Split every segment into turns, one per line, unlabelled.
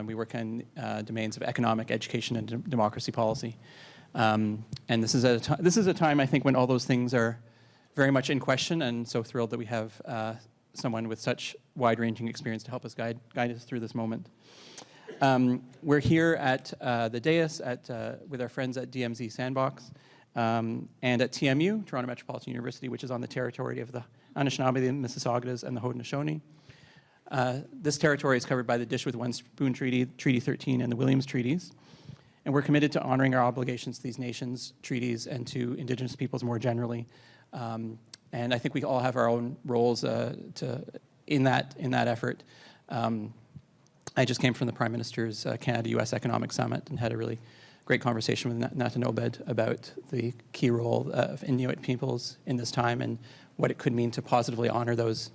We work in domains of economic, education, and democracy policy. And this is a time, I think, when all those things are very much in question, and so thrilled that we have someone with such wide-ranging experience to help us guide us through this moment. We're here at the dais with our friends at DMZ Sandbox and at TMU, Toronto Metropolitan University, which is on the territory of the Anishinaabe, the Mississaugas, and the Haudenosaunee. This territory is covered by the Dish with One Spoon Treaty, Treaty 13, and the Williams Treaties. And we're committed to honoring our obligations to these nations, treaties, and to Indigenous peoples more generally. And I think we all have our own roles in that effort. I just came from the Prime Minister's Canada-US Economic Summit and had a really great conversation with Natan Obed about the key role of Inuit peoples in this time and what it could mean to positively honor those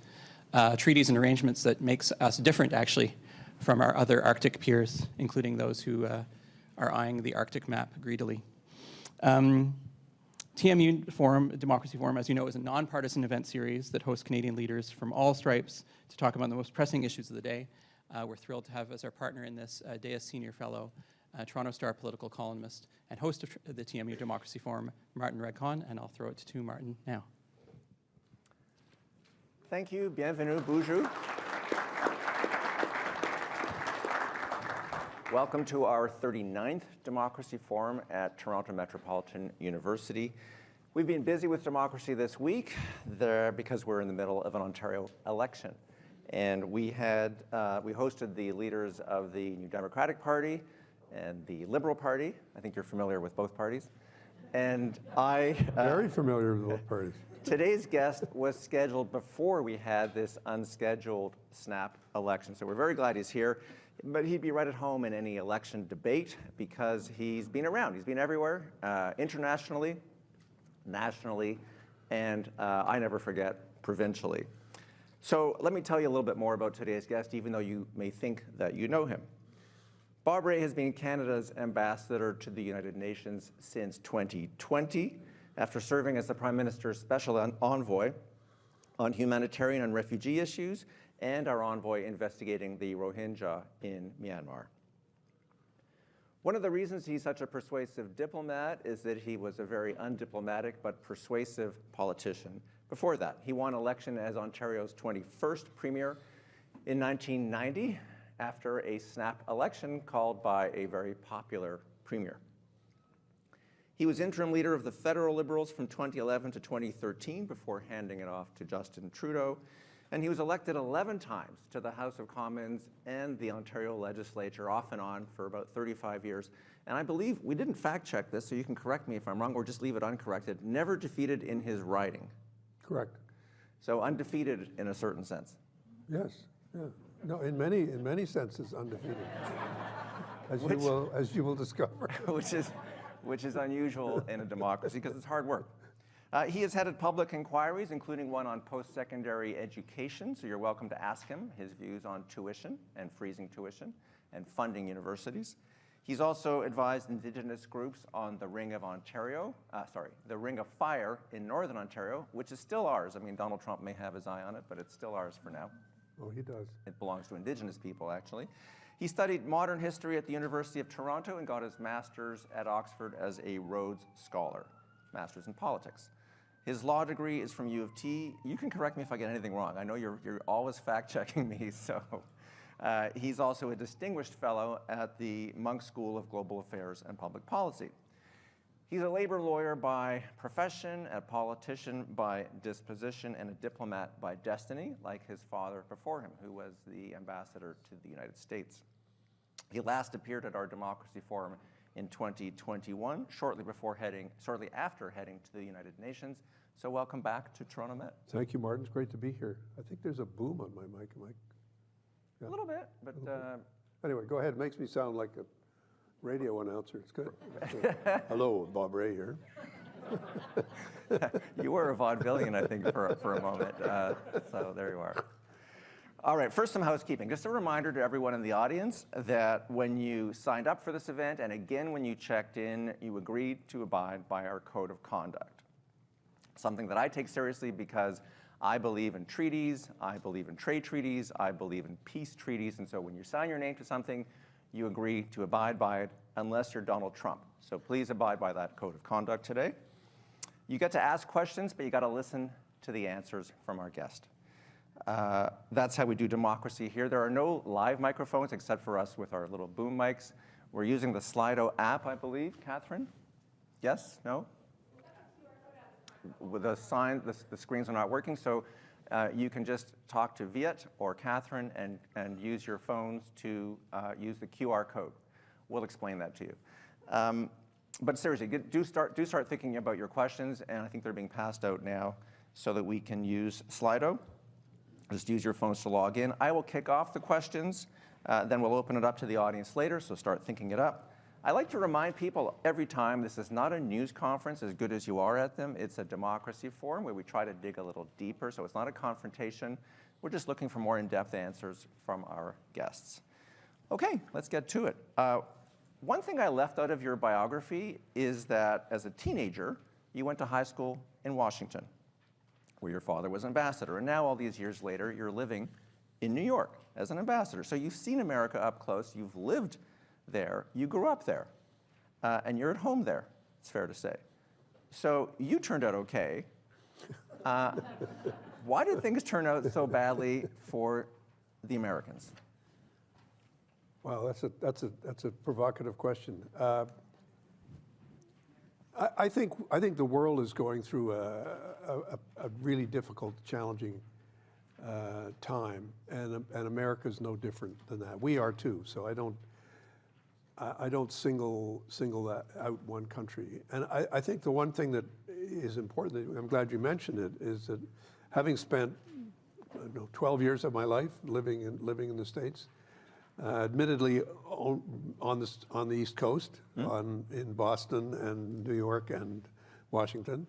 treaties and arrangements that makes us different, actually, from our other Arctic peers, including those who are eyeing the Arctic map greedily. TMU Forum, Democracy Forum, as you know, is a nonpartisan event series that hosts Canadian leaders from all stripes to talk about the most pressing issues of the day. We're thrilled to have as our partner in this DAIS Senior Fellow, Toronto Star political columnist and host of the TMU Democracy Forum, Martin Regg Cohn, and I'll throw it to Martin now.
Thank you. Bienvenue, bonjour. Welcome to our 39th Democracy Forum at Toronto Metropolitan University. We've been busy with democracy this week because we're in the middle of an Ontario election. And we hosted the leaders of the New Democratic Party and the Liberal Party. I think you're familiar with both parties. And
very familiar with both parties.
Today's guest was scheduled before we had this unscheduled snap election. So we're very glad he's here. But he'd be right at home in any election debate because he's been around. He's been everywhere, internationally, nationally, and I never forget, provincially. So let me tell you a little bit more about today's guest, even though you may think that you know him. Bob Rae has been Canada's ambassador to the United Nations since 2020, after serving as the Prime Minister's Special Envoy on humanitarian and refugee issues, and our envoy investigating the Rohingya in Myanmar. One of the reasons he's such a persuasive diplomat is that he was a very undiplomatic but persuasive politician. Before that, he won election as Ontario's 21st Premier in 1990 after a snap election called by a very popular Premier. He was interim leader of the federal Liberals from 2011 to 2013 before handing it off to Justin Trudeau. And he was elected 11 times to the House of Commons and the Ontario legislature off and on for about 35 years. And I believe, we didn't fact check this, so you can correct me if I'm wrong or just leave it uncorrected, never defeated in his riding.
Correct.
So undefeated in a certain sense.
Yes, yeah. No, in many senses undefeated. As you will discover.
which is unusual in a democracy because it's hard work. He has headed public inquiries, including one on post-secondary education, so you're welcome to ask him his views on tuition and freezing tuition and funding universities. He's also advised Indigenous groups on the Ring of Fire in Northern Ontario, which is still ours. I mean, Donald Trump may have his eye on it, but it's still ours for now.
Oh, he does.
It belongs to Indigenous people, actually. He studied modern history at the University of Toronto and got his master's at Oxford as a Rhodes Scholar, master's in politics. His law degree is from U of T. You can correct me if I get anything wrong. I know you're always fact-checking me, so. He's also a distinguished fellow at the Munk School of Global Affairs and Public Policy. He's a labor lawyer by profession, a politician by disposition, and a diplomat by destiny, like his father before him, who was the ambassador to the United States. He last appeared at our Democracy Forum in 2021, shortly after heading to the United Nations. So welcome back to Toronto Met.
Thank you, Martin. It's great to be here. I think there's a boom on my mic.
Yeah. A little bit, but...
Anyway, go ahead. It makes me sound like a radio announcer. It's good. Hello, Bob Rae here.
You were a vaudevillian, I think, for a moment. So there you are. All right, first some housekeeping. Just a reminder to everyone in the audience that when you signed up for this event, and again when you checked in, you agreed to abide by our code of conduct. Something that I take seriously because I believe in treaties, I believe in trade treaties, I believe in peace treaties, and so when you sign your name to something, you agree to abide by it unless you're Donald Trump. So please abide by that code of conduct today. You get to ask questions, but you got to listen to the answers from our guest. That's how we do democracy here. There are no live microphones except for us with our little boom mics. We're using the Slido app, I believe. Catherine? Yes? No? With the sign, the screens are not working, so you can just talk to Viet or Catherine and use your phones to use the QR code. We'll explain that to you. But seriously, do start thinking about your questions, and I think they're being passed out now so that we can use Slido. Just use your phones to log in. I will kick off the questions, then we'll open it up to the audience later, so start thinking it up. I like to remind people every time this is not a news conference, as good as you are at them. It's a democracy forum where we try to dig a little deeper, so it's not a confrontation. We're just looking for more in-depth answers from our guests. Okay, let's get to it. One thing I left out of your biography is that as a teenager, you went to high school in Washington, where your father was ambassador, and now all these years later, you're living in New York as an ambassador. So you've seen America up close, you've lived there, you grew up there, and you're at home there, it's fair to say. So you turned out okay. Why did things turn out so badly for the Americans?
Wow, that's a provocative question. I think the world is going through a really difficult, challenging time, and America's no different than that. We are too. So I don't single that out one country. And I think the one thing that is important, I'm glad you mentioned it, is that having spent 12 years of my life living in the States, admittedly on the East Coast, in Boston and New York and Washington.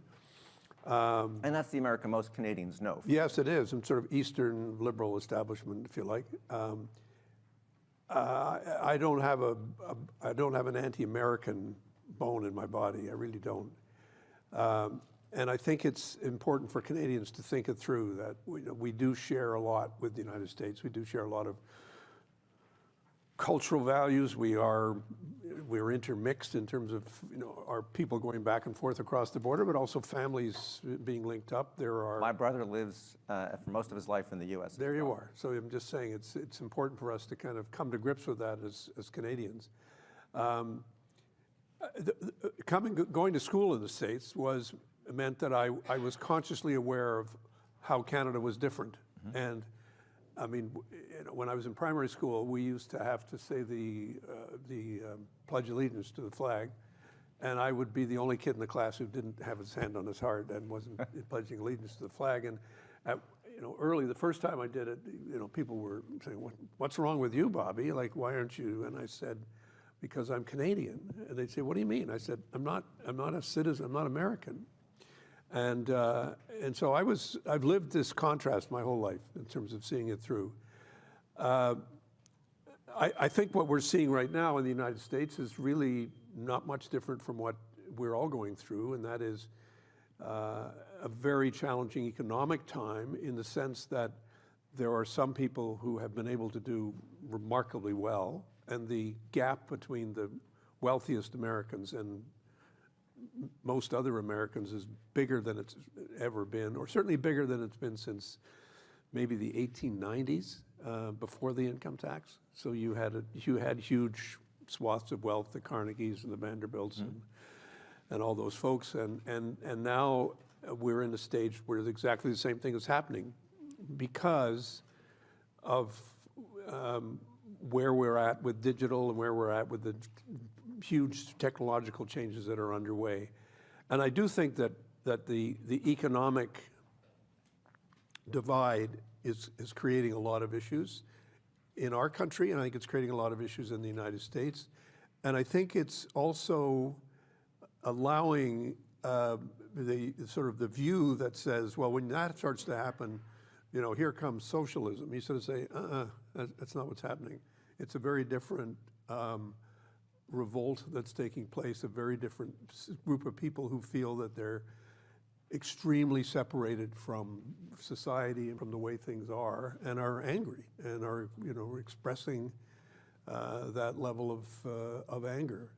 And that's the America most Canadians know.
Yes, it is. I'm sort of Eastern liberal establishment, if you like. I don't have an anti-American bone in my body. I really don't. And I think it's important for Canadians to think it through that we do share a lot with the United States. We do share a lot of cultural values. We're intermixed in terms of our people going back and forth across the border, but also families being linked up.
My brother lives for most of his life in the U.S.
There you are. So I'm just saying it's important for us to kind of come to grips with that as Canadians. Going to school in the States meant that I was consciously aware of how Canada was different. Mm-hmm. And I mean, when I was in primary school, we used to have to say the Pledge of Allegiance to the flag, and I would be the only kid in the class who didn't have his hand on his heart and wasn't pledging allegiance to the flag. And early, the first time I did it, people were saying, "What's wrong with you, Bobby? Like, why aren't you?" And I said, "Because I'm Canadian." And they'd say, "What do you mean?" I said, "I'm not a citizen. I'm not American." And so I've lived this contrast my whole life in terms of seeing it through. I think what we're seeing right now in the United States is really not much different from what we're all going through, and that is a very challenging economic time in the sense that there are some people who have been able to do remarkably well, and the gap between the wealthiest Americans and most other Americans is bigger than it's ever been, or certainly bigger than it's been since maybe the 1890s, before the income tax. So you had huge swaths of wealth, the Carnegies and the Vanderbilts and all those folks, and now we're in a stage where exactly the same thing is happening because of where we're at with digital and where we're at with the huge technological changes that are underway. And I do think that the economic divide is creating a lot of issues in our country, and I think it's creating a lot of issues in the United States. And I think it's also allowing the sort of the view that says, well, when that starts to happen, here comes socialism. You sort of say, that's not what's happening. It's a very different revolt that's taking place, a very different group of people who feel that they're extremely separated from society and from the way things are, and are angry and are, expressing that level of anger.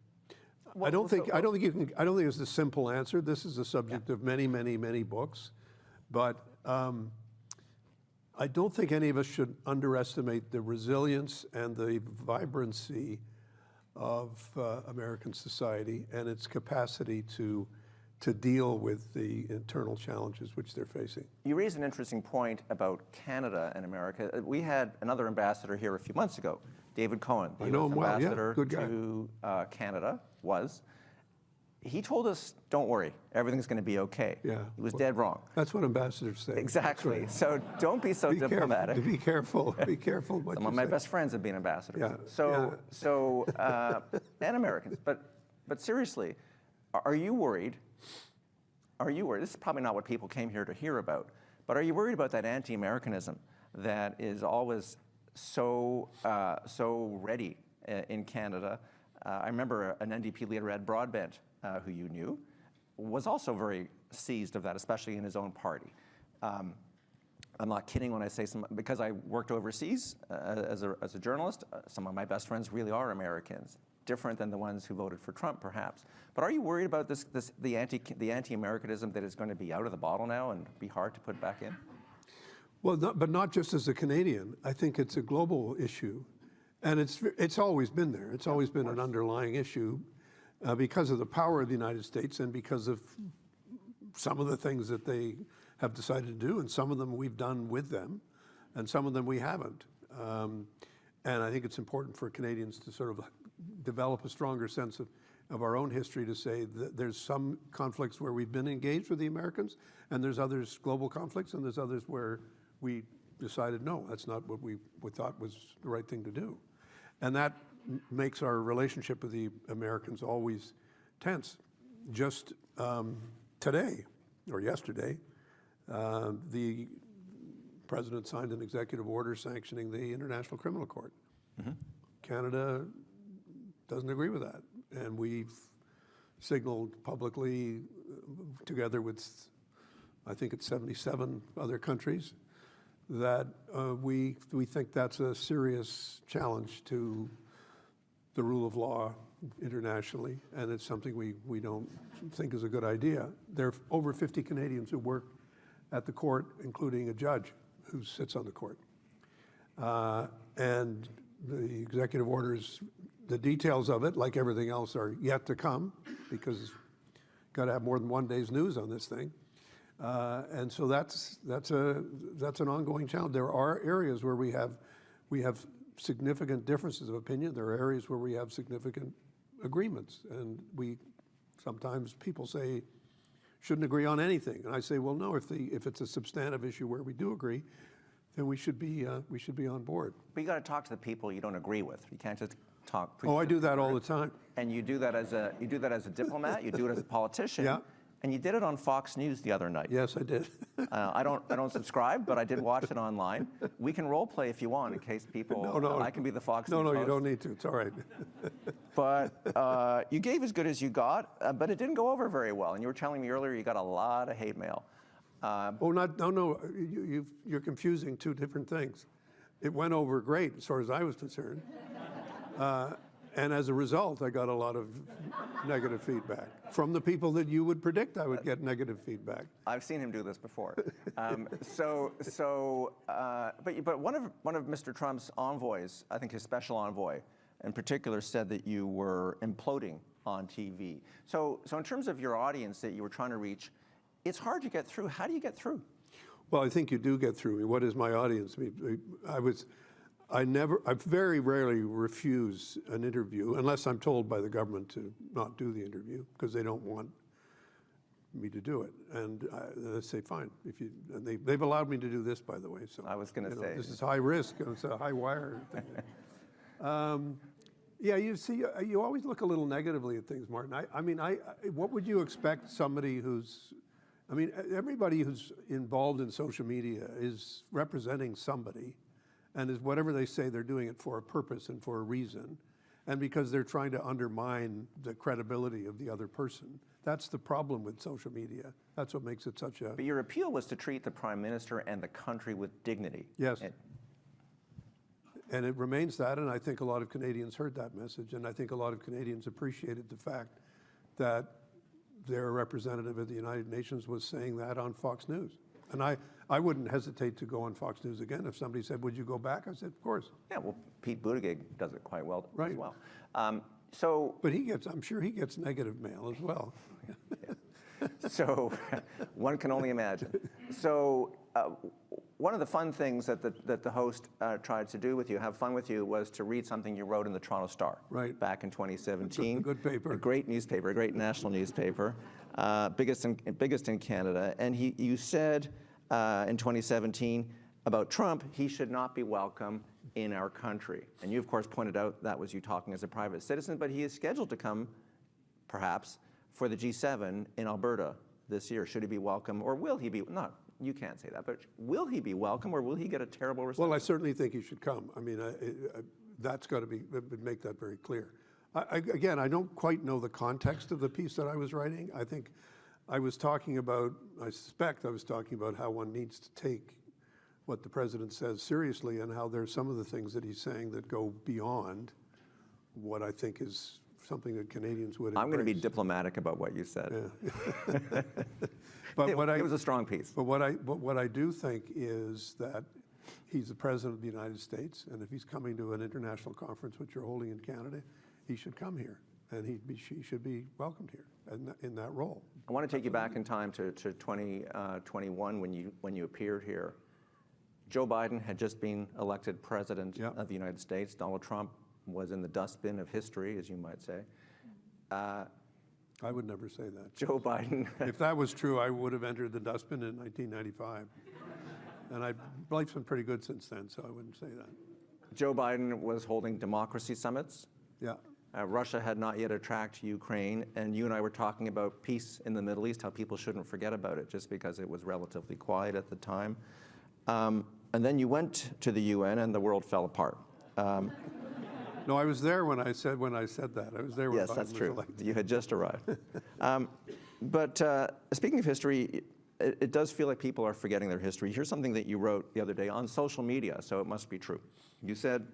I don't think it's a simple answer. This is the subject of many, many, many books, but I don't think any of us should underestimate the resilience and the vibrancy of American society and its capacity to deal with the internal challenges which they're facing.
You raise an interesting point about Canada and America. We had another ambassador here a few months ago, David Cohen, the US ambassador to Canada was. He told us, don't worry, everything's going to be okay.
Yeah.
He was dead wrong.
That's what ambassadors say.
Exactly. Right. So don't be so diplomatic.
Be careful. Be careful what
Some
you
of my
say.
best friends have been ambassadors.
Yeah.
And Americans. But seriously, are you worried? Are you worried? This is probably not what people came here to hear about. But are you worried about that anti-Americanism that is always so ready in Canada? I remember an NDP leader, Ed Broadbent, who you knew, was also very seized of that, especially in his own party. I'm not kidding when I say because I worked overseas as a journalist, some of my best friends really are Americans, different than the ones who voted for Trump, perhaps. But are you worried about the anti-Americanism that is going to be out of the bottle now and be hard to put back in?
Well, but not just as a Canadian. I think it's a global issue, and it's always been there. It's always been an underlying issue because of the power of the United States and because of some of the things that they have decided to do, and some of them we've done with them, and some of them we haven't. And I think it's important for Canadians to sort of develop a stronger sense of our own history, to say that there's some conflicts where we've been engaged with the Americans, and there's others, global conflicts, and there's others where we decided, no, that's not what we thought was the right thing to do. And that makes our relationship with the Americans always tense. Just today, or yesterday, the President signed an executive order sanctioning the International Criminal Court. Mm-hmm. Canada doesn't agree with that. And we've signaled publicly, together with, I think it's 77 other countries, that we think that's a serious challenge to the rule of law internationally, and it's something we don't think is a good idea. There are over 50 Canadians who work at the court, including a judge who sits on the court. And the executive orders, the details of it, like everything else, are yet to come, because got to have more than one day's news on this thing. And so that's an ongoing challenge. There are areas where we have significant differences of opinion. There are areas where we have significant agreements, and sometimes people say shouldn't agree on anything, and I say, well, no. If it's a substantive issue where we do agree, then we should be on board.
But you got to talk to the people you don't agree with. You can't just talk.
Oh, I do that all the time.
And you do that as a diplomat. You do it as a politician.
Yeah.
And you did it on Fox News the other night.
Yes, I did.
I don't subscribe, but I did watch it online. We can role play if you want, in case people.
No.
I can be the Fox News
No,
host.
you don't need to. It's all right.
But you gave as good as you got, but it didn't go over very well. And you were telling me earlier you got a lot of hate mail.
No. You're confusing two different things. It went over great as far as I was concerned. And as a result, I got a lot of negative feedback from the people that you would predict I would get negative feedback.
I've seen him do this before. But one of Mr. Trump's envoys, I think his special envoy in particular, said that you were imploding on TV. So in terms of your audience that you were trying to reach, it's hard to get through. How do you get through?
Well, I think you do get through. I mean, what is my audience? I very rarely refuse an interview unless I'm told by the government to not do the interview because they don't want me to do it. And I say, fine. They've allowed me to do this, by the way. So
I was going to say.
This is high risk. It's a high wire thing. Yeah, you see, you always look a little negatively at things, Martin. What would you expect somebody everybody who's involved in social media is representing somebody. And is whatever they say, they're doing it for a purpose and for a reason. and because they're trying to undermine the credibility of the other person. That's the problem with social media. That's what makes it such a...
But your appeal was to treat the Prime Minister and the country with dignity.
Yes. And it remains that, and I think a lot of Canadians heard that message, and I think a lot of Canadians appreciated the fact that their representative at the United Nations was saying that on Fox News. And I wouldn't hesitate to go on Fox News again. If somebody said, would you go back? I said, of course.
Yeah, well, Pete Buttigieg does it quite well
Right.
as well.
But I'm sure he gets negative mail as well.
So one can only imagine. So one of the fun things that the host tried to do with you, have fun with you, was to read something you wrote in the Toronto Star back in 2017.
A good paper.
A great newspaper, a great national newspaper, biggest in Canada. And you said in 2017 about Trump, he should not be welcome in our country. And you, of course, pointed out that was you talking as a private citizen, but he is scheduled to come, perhaps, for the G7 in Alberta this year. Should he be welcome, or will he be, not, you can't say that, but will he be welcome, or will he get a terrible reception?
Well, I certainly think he should come. I mean, that's got to be, make that very clear. Again, I don't quite know the context of the piece that I was writing. I think I was talking about, I suspect I was talking about how one needs to take what the president says seriously, and how there's some of the things that he's saying that go beyond what I think is something that Canadians would embrace.
I'm going to be diplomatic about what you said.
Yeah. But
it was a strong piece.
But what I do think is that he's the president of the United States, and if he's coming to an international conference, which you're holding in Canada, he should come here, and he should be welcomed here in that role.
I want to take you back in time to 2021 when you appeared here. Joe Biden had just been elected president of the United States. Donald Trump was in the dustbin of history, as you might say.
I would never say that.
Joe Biden.
If that was true, I would have entered the dustbin in 1995. And life's been pretty good since then, so I wouldn't say that.
Joe Biden was holding democracy summits.
Yeah.
Russia had not yet attacked Ukraine, and you and I were talking about peace in the Middle East, how people shouldn't forget about it just because it was relatively quiet at the time. And then you went to the UN, and the world fell apart.
No, I was there when I said that. I was there when
yes,
Biden
that's
was
true.
elected.
You had just arrived. But speaking of history, it does feel like people are forgetting their history. Here's something that you wrote the other day on social media, so it must be true. You said,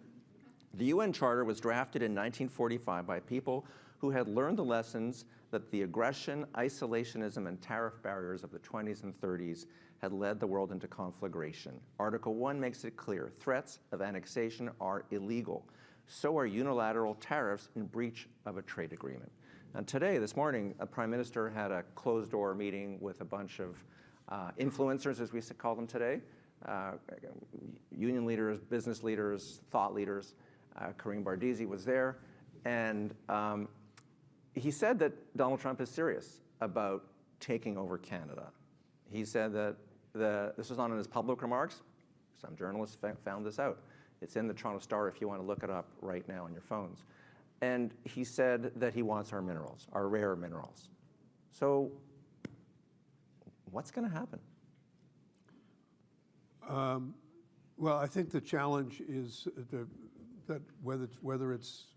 the UN Charter was drafted in 1945 by people who had learned the lessons that the aggression, isolationism, and tariff barriers of the 20s and 30s had led the world into conflagration. Article 1 makes it clear, threats of annexation are illegal. So are unilateral tariffs in breach of a trade agreement. And today, this morning, a prime minister had a closed-door meeting with a bunch of influencers, as we call them today, union leaders, business leaders, thought leaders. Karim Bardisi was there, and he said that Donald Trump is serious about taking over Canada. He said that this was not in his public remarks. Some journalists found this out. It's in the Toronto Star if you want to look it up right now on your phones. And he said that he wants our minerals, our rare minerals. So what's going to happen?
Well, I think the challenge is that whether it's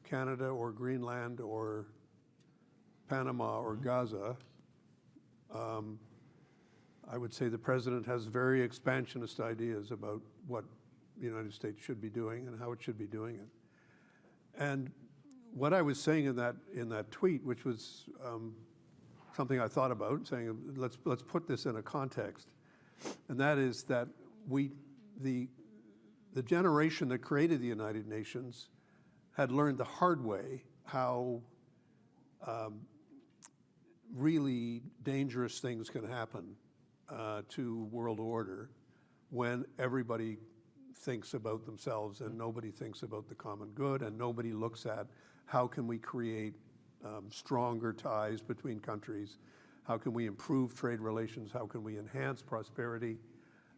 Canada or Greenland or Panama or Gaza, I would say the president has very expansionist ideas about what the United States should be doing and how it should be doing it. And what I was saying in that tweet, which was something I thought about, saying let's put this in a context, and that is that the generation that created the United Nations had learned the hard way how really dangerous things can happen to world order when everybody thinks about themselves and nobody thinks about the common good, and nobody looks at how can we create stronger ties between countries, how can we improve trade relations, how can we enhance prosperity,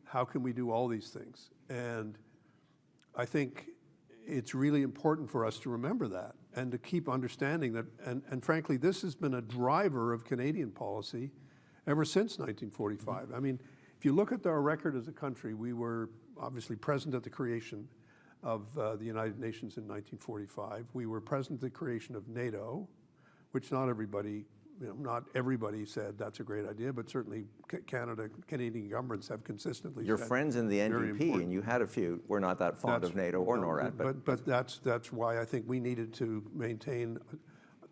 how can we do all these things. And I think it's really important for us to remember that and to keep understanding that, and frankly, this has been a driver of Canadian policy ever since 1945. I mean, if you look at our record as a country, we were obviously present at the creation of the United Nations in 1945. We were present at the creation of NATO, which not everybody said that's a great idea, but certainly Canadian governments have consistently
Your
said
friends in the
very
NDP,
important.
and you had a few, were not that fond of NATO or NORAD.
But that's why I think we needed to maintain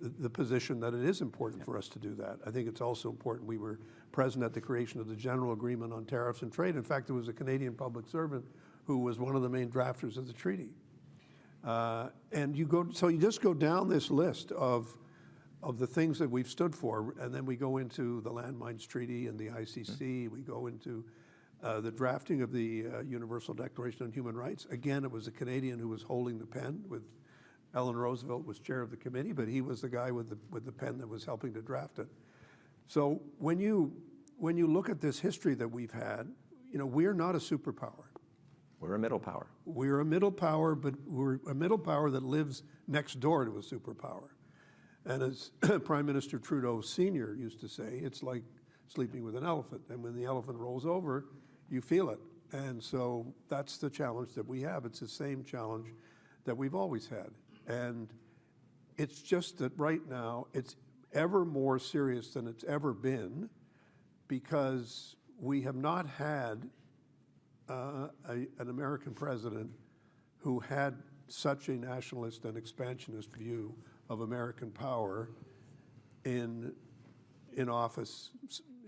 the position that it is important for us to do that. I think it's also important we were present at the creation of the General Agreement on Tariffs and Trade. In fact, there was a Canadian public servant who was one of the main drafters of the treaty. And so you just go down this list of the things that we've stood for, and then we go into the Landmines Treaty and the ICC, we go into the drafting of the Universal Declaration on Human Rights. Again, it was a Canadian who was holding the pen. With Eleanor Roosevelt was chair of the committee, but he was the guy with the pen that was helping to draft it. So when you look at this history that we've had, we're not a superpower.
We're a middle power.
We're a middle power, but we're a middle power that lives next door to a superpower. And as Prime Minister Trudeau Sr. used to say, it's like sleeping with an elephant. And when the elephant rolls over, you feel it. And so that's the challenge that we have. It's the same challenge that we've always had. And it's just that right now, it's ever more serious than it's ever been, because we have not had an American president who had such a nationalist and expansionist view of American power in office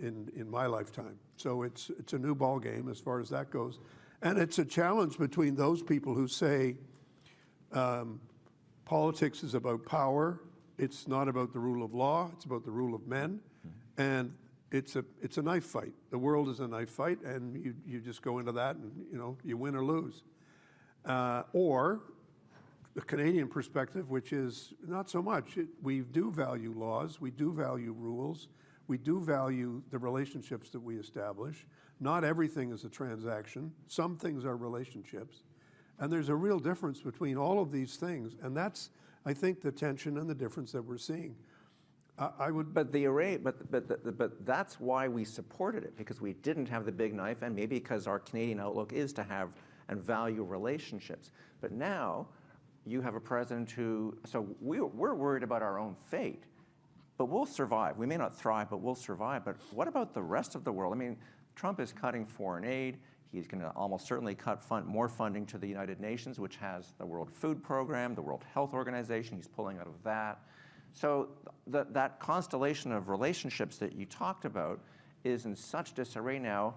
in my lifetime. So it's a new ball game as far as that goes. And it's a challenge between those people who say politics is about power, it's not about the rule of law, it's about the rule of men, and it's a knife fight. The world is a knife fight, and you just go into that and you win or lose. Or the Canadian perspective, which is not so much. We do value laws, we do value rules, we do value the relationships that we establish. Not everything is a transaction. Some things are relationships. And there's a real difference between all of these things, and that's, I think, the tension and the difference that we're seeing.
But that's why we supported it, because we didn't have the big knife, and maybe because our Canadian outlook is to have and value relationships. But now you have a president who, so we're worried about our own fate, but we'll survive. We may not thrive, but we'll survive. But what about the rest of the world? I mean, Trump is cutting foreign aid. He's going to almost certainly cut more funding to the United Nations, which has the World Food Program, the World Health Organization. He's pulling out of that. So that constellation of relationships that you talked about is in such disarray now,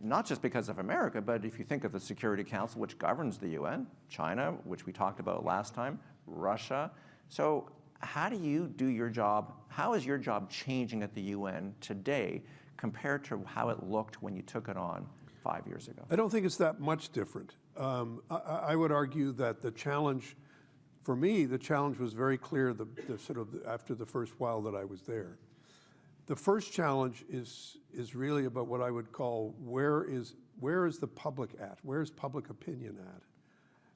not just because of America, but if you think of the Security Council, which governs the UN, China, which we talked about last time, Russia. So how do you do your job? How is your job changing at the UN today compared to how it looked when you took it on 5 years ago?
I don't think it's that much different. I would argue that the challenge, for me, the challenge was very clear after the first while that I was there. The first challenge is really about what I would call where is the public at? Where is public opinion at?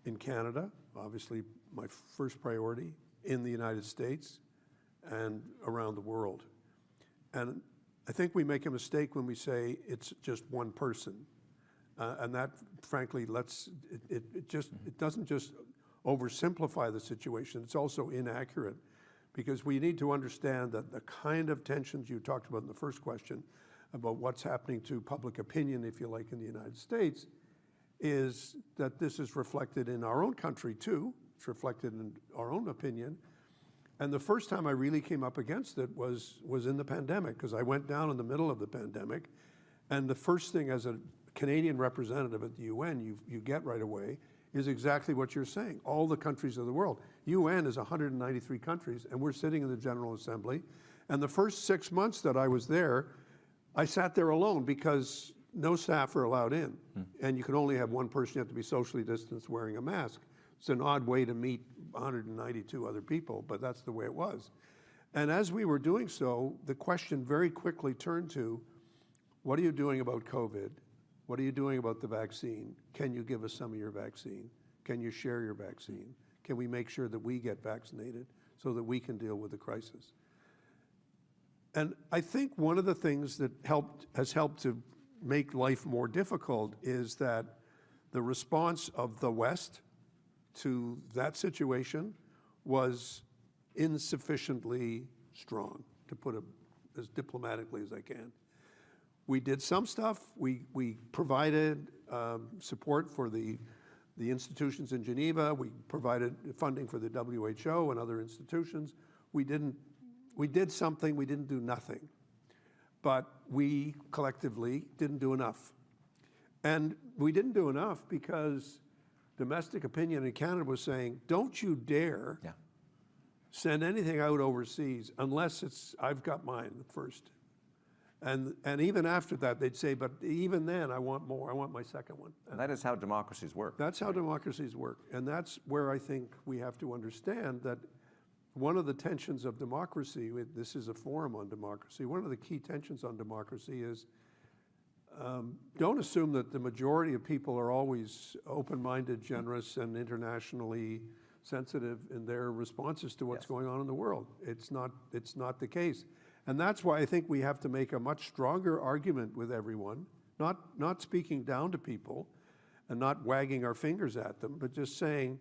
In Canada, obviously my first priority, in the United States, and around the world. And I think we make a mistake when we say it's just one person. And that, frankly, it doesn't just oversimplify the situation, it's also inaccurate, because we need to understand that the kind of tensions you talked about in the first question about what's happening to public opinion, if you like, in the United States, is that this is reflected in our own country too. It's reflected in our own opinion. And the first time I really came up against it was in the pandemic, because I went down in the middle of the pandemic, and the first thing as a Canadian representative at the UN you get right away is exactly what you're saying. All the countries of the world. UN is 193 countries, and we're sitting in the General Assembly. And the first 6 months that I was there, I sat there alone because no staff are allowed in. And you can only have one person, you have to be socially distanced wearing a mask. It's an odd way to meet 192 other people, but that's the way it was. And as we were doing so, the question very quickly turned to, what are you doing about COVID? What are you doing about the vaccine? Can you give us some of your vaccine? Can you share your vaccine? Can we make sure that we get vaccinated so that we can deal with the crisis? And I think one of the things that has helped to make life more difficult is that the response of the West to that situation was insufficiently strong, to put it as diplomatically as I can. We did some stuff. We provided support for the institutions in Geneva. We provided funding for the WHO and other institutions. We did something. We didn't do nothing. But we collectively didn't do enough. And we didn't do enough because domestic opinion in Canada was saying, don't you dare send anything out overseas unless it's, I've got mine first. And even after that, they'd say, but even then, I want more. I want my second one.
And that is how democracies work.
That's how democracies work. And that's where I think we have to understand that one of the tensions of democracy, this is a forum on democracy, one of the key tensions on democracy is don't assume that the majority of people are always open-minded, generous, and internationally sensitive in their responses to what's going on in the world. It's not the case. And that's why I think we have to make a much stronger argument with everyone, not speaking down to people and not wagging our fingers at them, but just saying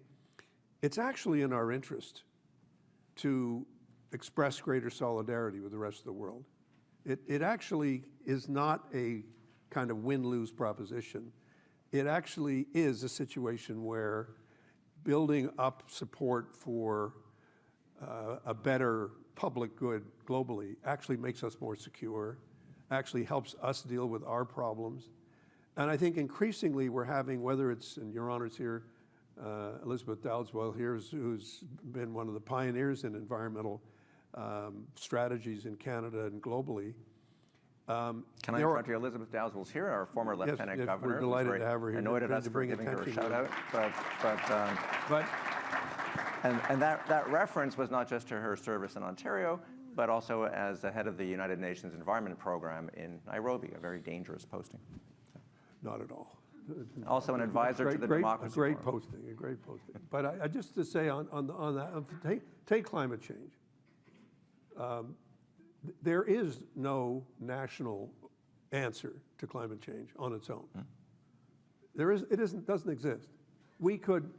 it's actually in our interest to express greater solidarity with the rest of the world. It actually is not a kind of win-lose proposition. It actually is a situation where building up support for a better public good globally actually makes us more secure, actually helps us deal with our problems. And I think increasingly we're having, whether it's, and Your Honor's here, Elizabeth Dowdeswell here, who's been one of the pioneers in environmental strategies in Canada and globally.
Can I interrupt you? Elizabeth Dowdeswell's here, our former lieutenant governor.
We're delighted to have her here.
Annoyed at us for giving her a shout out, and that reference was not just to her service in Ontario, but also as the head of the United Nations Environment Program in Nairobi, a very dangerous posting.
Not at all.
Also an advisor to the Democracy Forum.
A great posting. But I just to say on that, take climate change. There is no national answer to climate change on its own. It doesn't exist. We could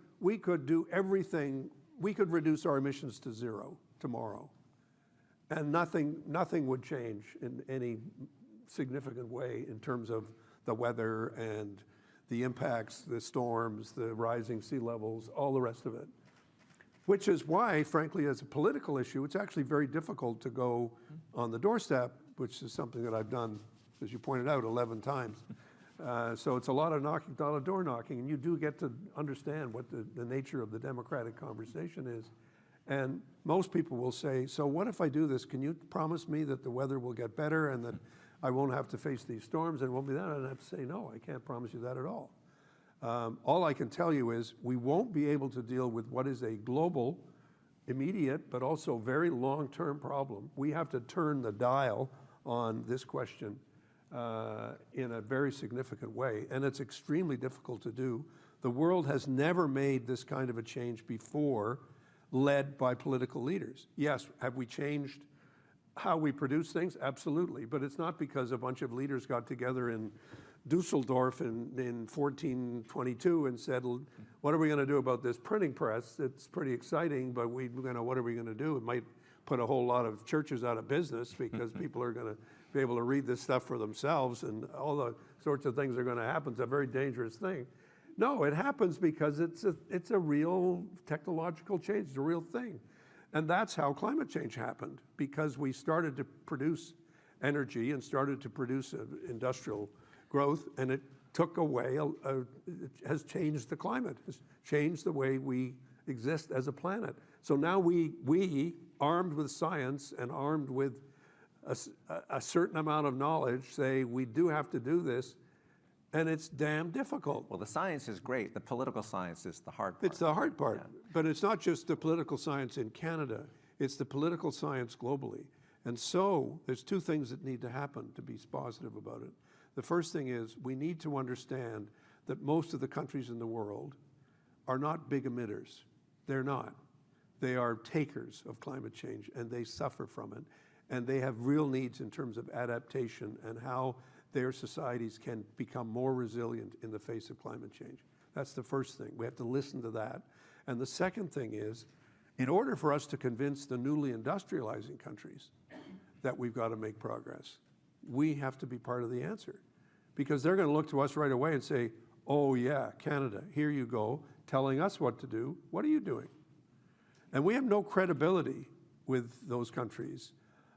do everything. We could reduce our emissions to zero tomorrow, and nothing would change in any significant way in terms of the weather and the impacts, the storms, the rising sea levels, all the rest of it. Which is why, frankly, as a political issue, it's actually very difficult to go on the doorstep, which is something that I've done, as you pointed out, 11 times. So it's a lot of knocking, a lot of door knocking, and you do get to understand what the nature of the democratic conversation is. And most people will say, so what if I do this? Can you promise me that the weather will get better and that I won't have to face these storms and it won't be that? And I have to say, no, I can't promise you that at all. All I can tell you is we won't be able to deal with what is a global, immediate, but also very long-term problem. We have to turn the dial on this question in a very significant way, and it's extremely difficult to do. The world has never made this kind of a change before, led by political leaders. Yes, have we changed how we produce things? Absolutely, but it's not because a bunch of leaders got together in Dusseldorf in 1422 and said, what are we going to do about this printing press? It's pretty exciting, but what are we going to do? It might put a whole lot of churches out of business because people are going to be able to read this stuff for themselves and all the sorts of things are going to happen. It's a very dangerous thing. No, it happens because it's a real technological change. It's a real thing. And that's how climate change happened, because we started to produce energy and started to produce industrial growth, and it took away, it has changed the climate, has changed the way we exist as a planet. So now we armed with science and armed with a certain amount of knowledge, say we do have to do this, and it's damn difficult.
Well, the science is great. The political science is the hard part.
It's the hard part. Yeah. But it's not just the political science in Canada. It's the political science globally. And so there's two things that need to happen to be positive about it. The first thing is we need to understand that most of the countries in the world are not big emitters. They're not. They are takers of climate change, and they suffer from it. And they have real needs in terms of adaptation and how their societies can become more resilient in the face of climate change. That's the first thing. We have to listen to that. And the second thing is, in order for us to convince the newly industrializing countries that we've got to make progress, we have to be part of the answer. Because they're going to look to us right away and say, oh yeah, Canada, here you go, telling us what to do. What are you doing? And we have no credibility with those countries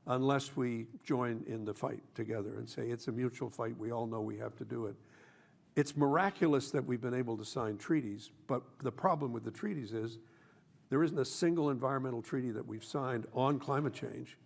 unless we join in the fight together and say it's a mutual fight. We all know we have to do it. It's miraculous that we've been able to sign treaties, but the problem with the treaties is there isn't a single environmental treaty that we've signed on climate change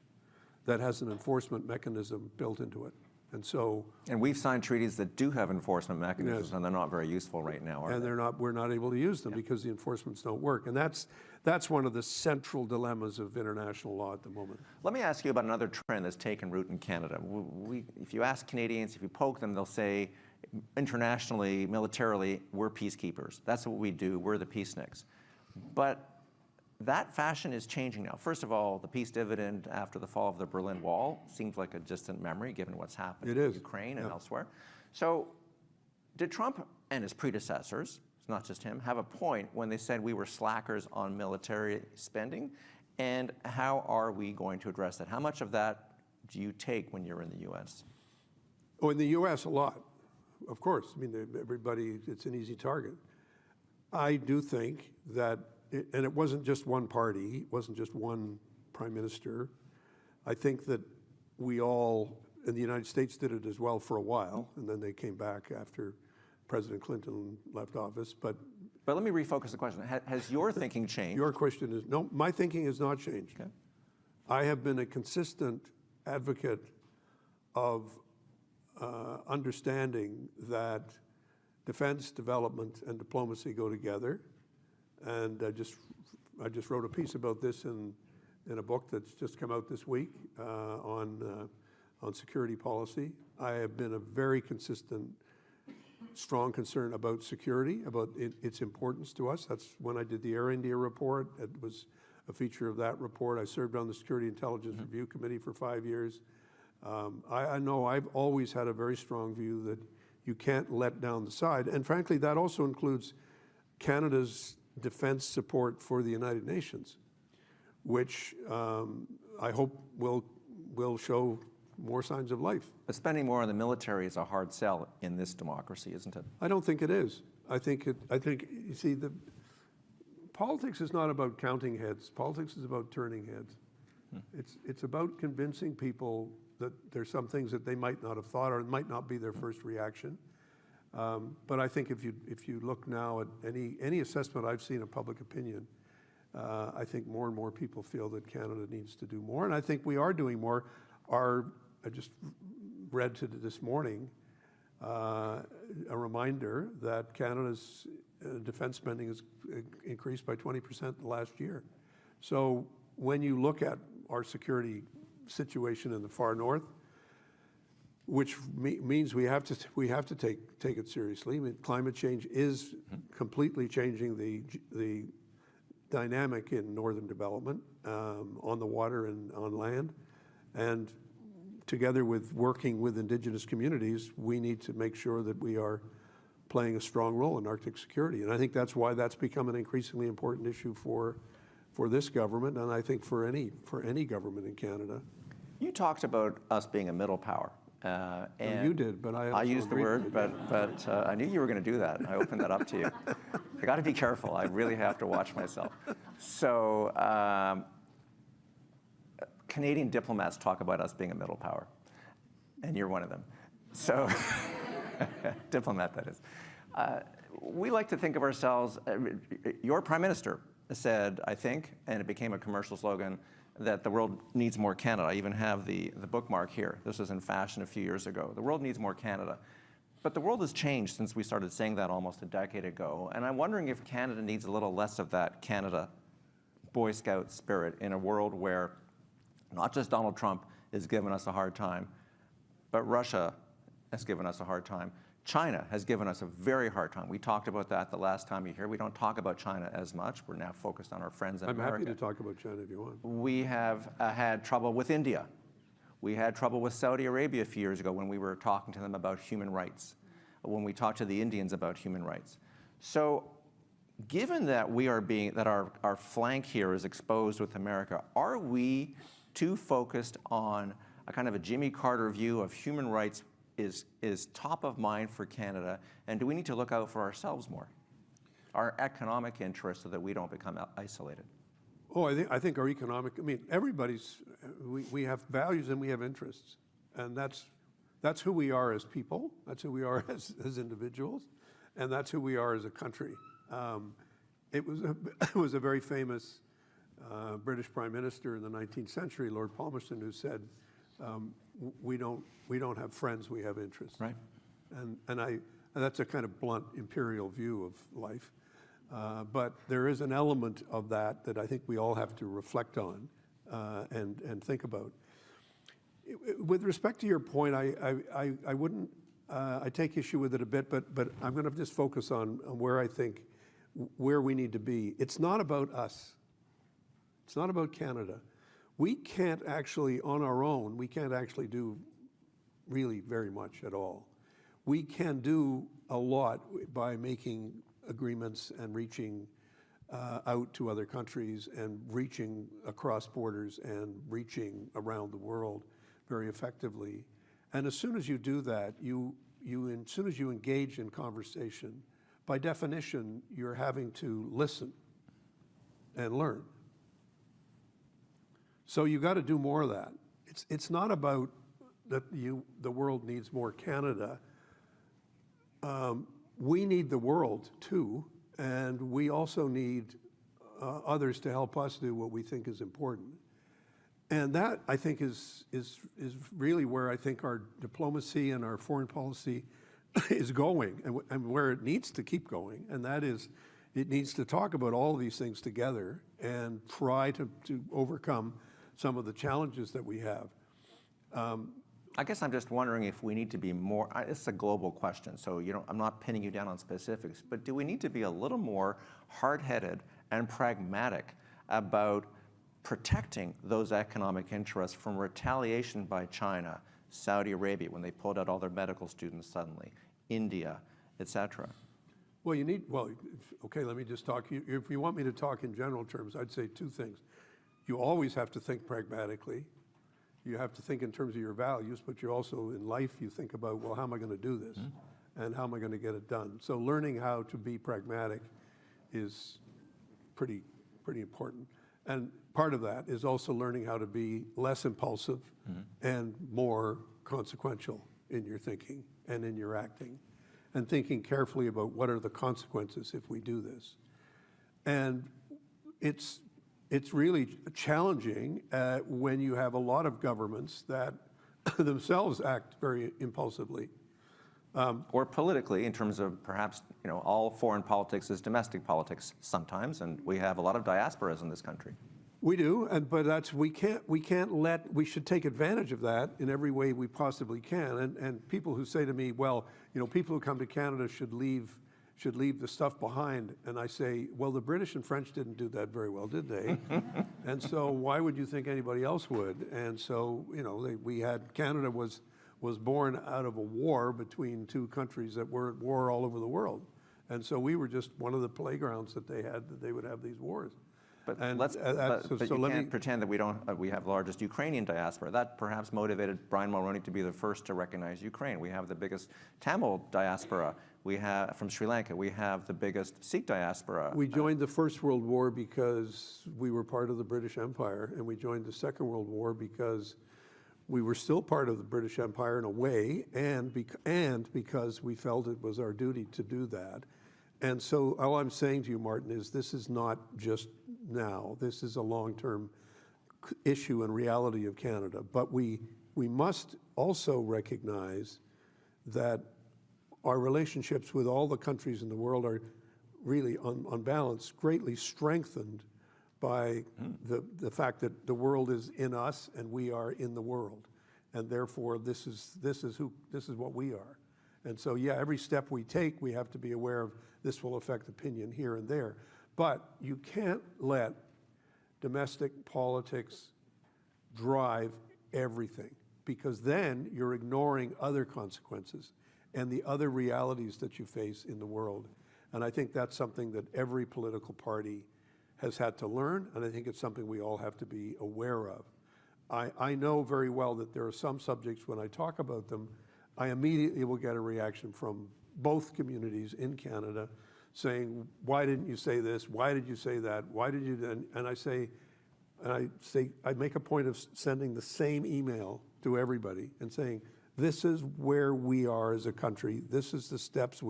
that has an enforcement mechanism built into it.
And we've signed treaties that do have enforcement mechanisms, yes, and they're not very useful right now, are they?
We're not able to use them, yeah, because the enforcements don't work. And that's one of the central dilemmas of international law at the moment.
Let me ask you about another trend that's taken root in Canada. If you ask Canadians, if you poke them, they'll say, internationally, militarily, we're peacekeepers. That's what we do. We're the peaceniks. But that fashion is changing now. First of all, the peace dividend after the fall of the Berlin Wall seems like a distant memory given what's happened in Ukraine and elsewhere. So did Trump and his predecessors, it's not just him, have a point when they said we were slackers on military spending? And how are we going to address that? How much of that do you take when you're in the U.S.?
Oh, in the U.S., a lot, of course. I mean, everybody, it's an easy target. I do think that, and it wasn't just one party, it wasn't just one prime minister. I think that we all, in the United States, did it as well for a while, and then they came back after President Clinton left office. But
let me refocus the question. Has your thinking changed?
Your question is, no, my thinking has not changed.
Okay.
I have been a consistent advocate of understanding that defense, development, and diplomacy go together. And I just wrote a piece about this in a book that's just come out this week on security policy. I have been a very consistent, strong concern about security, about its importance to us. That's when I did the Air India report. It was a feature of that report. I served on the Security Intelligence Review Committee for 5 years. I know I've always had a very strong view that you can't let down the side. And frankly, that also includes Canada's defense support for the United Nations, which I hope will show more signs of life.
But spending more on the military is a hard sell in this democracy, isn't it?
I don't think it is. I think you see, the politics is not about counting heads. Politics is about turning heads. It's about convincing people that there's some things that they might not have thought or it might not be their first reaction. But I think if you look now at any assessment I've seen of public opinion, I think more and more people feel that Canada needs to do more, and I think we are doing more. I just read this morning a reminder that Canada's defense spending has increased by 20% last year. So when you look at our security situation in the far north, which means we have to take it seriously. I mean, climate change is completely changing the dynamic in northern development, on the water and on land. And together with working with Indigenous communities, we need to make sure that we are playing a strong role in Arctic security. And I think that's why that's become an increasingly important issue for this government, and I think for any government in Canada.
You talked about us being a middle power.
And you did, but
I used the word, but I knew you were going to do that. I opened that up to you. I got to be careful. I really have to watch myself. So Canadian diplomats talk about us being a middle power, and you're one of them. So diplomat, that is. We like to think of ourselves, your prime minister said, I think, and it became a commercial slogan, that the world needs more Canada. I even have the bookmark here. This was in fashion a few years ago. The world needs more Canada. But the world has changed since we started saying that almost a decade ago. And I'm wondering if Canada needs a little less of that Canada Boy Scout spirit in a world where not just Donald Trump is giving us a hard time, but Russia has given us a hard time. China has given us a very hard time. We talked about that the last time you were here. We don't talk about China as much. We're now focused on our friends in America.
I'm happy to talk about China if you want.
We have had trouble with India. We had trouble with Saudi Arabia a few years ago when we were talking to them about human rights, when we talked to the Indians about human rights. So given that our flank here is exposed with America, are we too focused on a kind of a Jimmy Carter view of human rights is top of mind for Canada, and do we need to look out for ourselves more, our economic interests, so that we don't become isolated?
Oh, I think our economic, I mean, we have values and we have interests, and that's who we are as people, that's who we are as individuals, and that's who we are as a country. It was a very famous British Prime Minister in the 19th century, Lord Palmerston, who said, we don't have friends, we have interests.
Right.
And that's a kind of blunt imperial view of life. But there is an element of that I think we all have to reflect on and think about. With respect to your point, I wouldn't, I take issue with it a bit, but I'm going to just focus on where we need to be. It's not about us. It's not about Canada. We can't actually, on our own, we can't actually do really very much at all. We can do a lot by making agreements and reaching out to other countries and reaching across borders and reaching around the world very effectively. And as soon as you do that, as soon as you engage in conversation, by definition, you're having to listen and learn. So you got to do more of that. It's not about that the world needs more Canada. We need the world too, and we also need others to help us do what we think is important. And that, I think, is really where I think our diplomacy and our foreign policy is going, and where it needs to keep going. And that is, it needs to talk about all of these things together and try to overcome some of the challenges that we have.
I guess I'm just wondering if we need to be more, it's a global question, so I'm not pinning you down on specifics, but do we need to be a little more hard-headed and pragmatic about protecting those economic interests from retaliation by China, Saudi Arabia, when they pulled out all their medical students suddenly, India, et cetera?
Well, okay, let me just talk. If you want me to talk in general terms, I'd say two things. You always have to think pragmatically. You have to think in terms of your values, but you also, in life, you think about, well, how am I going to do this? And how am I going to get it done? So learning how to be pragmatic is pretty important. And part of that is also learning how to be less impulsive and more consequential in your thinking and in your acting, and thinking carefully about what are the consequences if we do this. And it's really challenging when you have a lot of governments that themselves act very impulsively.
Or politically, in terms of perhaps, all foreign politics is domestic politics sometimes, and we have a lot of diasporas in this country.
We do, but we should take advantage of that in every way we possibly can. And people who say to me, well, people who come to Canada should leave the stuff behind, and I say, well, the British and French didn't do that very well, did they? And so why would you think anybody else would? And so, Canada was born out of a war between two countries that were at war all over the world. And so we were just one of the playgrounds that they had, that they would have these wars.
But you can't pretend that we have the largest Ukrainian diaspora. That perhaps motivated Brian Mulroney to be the first to recognize Ukraine. We have the biggest Tamil diaspora. We have, from Sri Lanka, we have the biggest Sikh diaspora.
We joined the First World War because we were part of the British Empire, and we joined the Second World War because we were still part of the British Empire in a way, and because we felt it was our duty to do that. And so all I'm saying to you, Martin, is this is not just now. This is a long-term issue and reality of Canada. But we must also recognize that our relationships with all the countries in the world are really, on balance, greatly strengthened by the fact that the world is in us and we are in the world. And therefore, this is what we are. And so, yeah, every step we take, we have to be aware of this will affect opinion here and there. But you can't let domestic politics drive everything, because then you're ignoring other consequences and the other realities that you face in the world. And I think that's something that every political party has had to learn, and I think it's something we all have to be aware of. I know very well that there are some subjects, when I talk about them, I immediately will get a reaction from both communities in Canada saying, why didn't you say this? Why did you say that? Why did you? And I make a point of sending the same email to everybody and saying, this is where we are as a country. This is the steps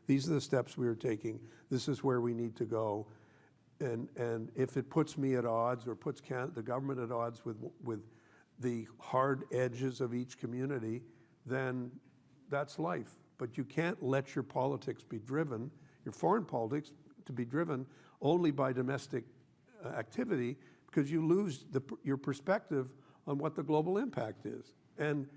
these are the steps we are taking. This is where we need to go. And if it puts me at odds or puts the government at odds with the hard edges of each community, then that's life. But you can't let your politics be driven, your foreign politics, to be driven only by domestic activity, because you lose your perspective on what the global impact is. And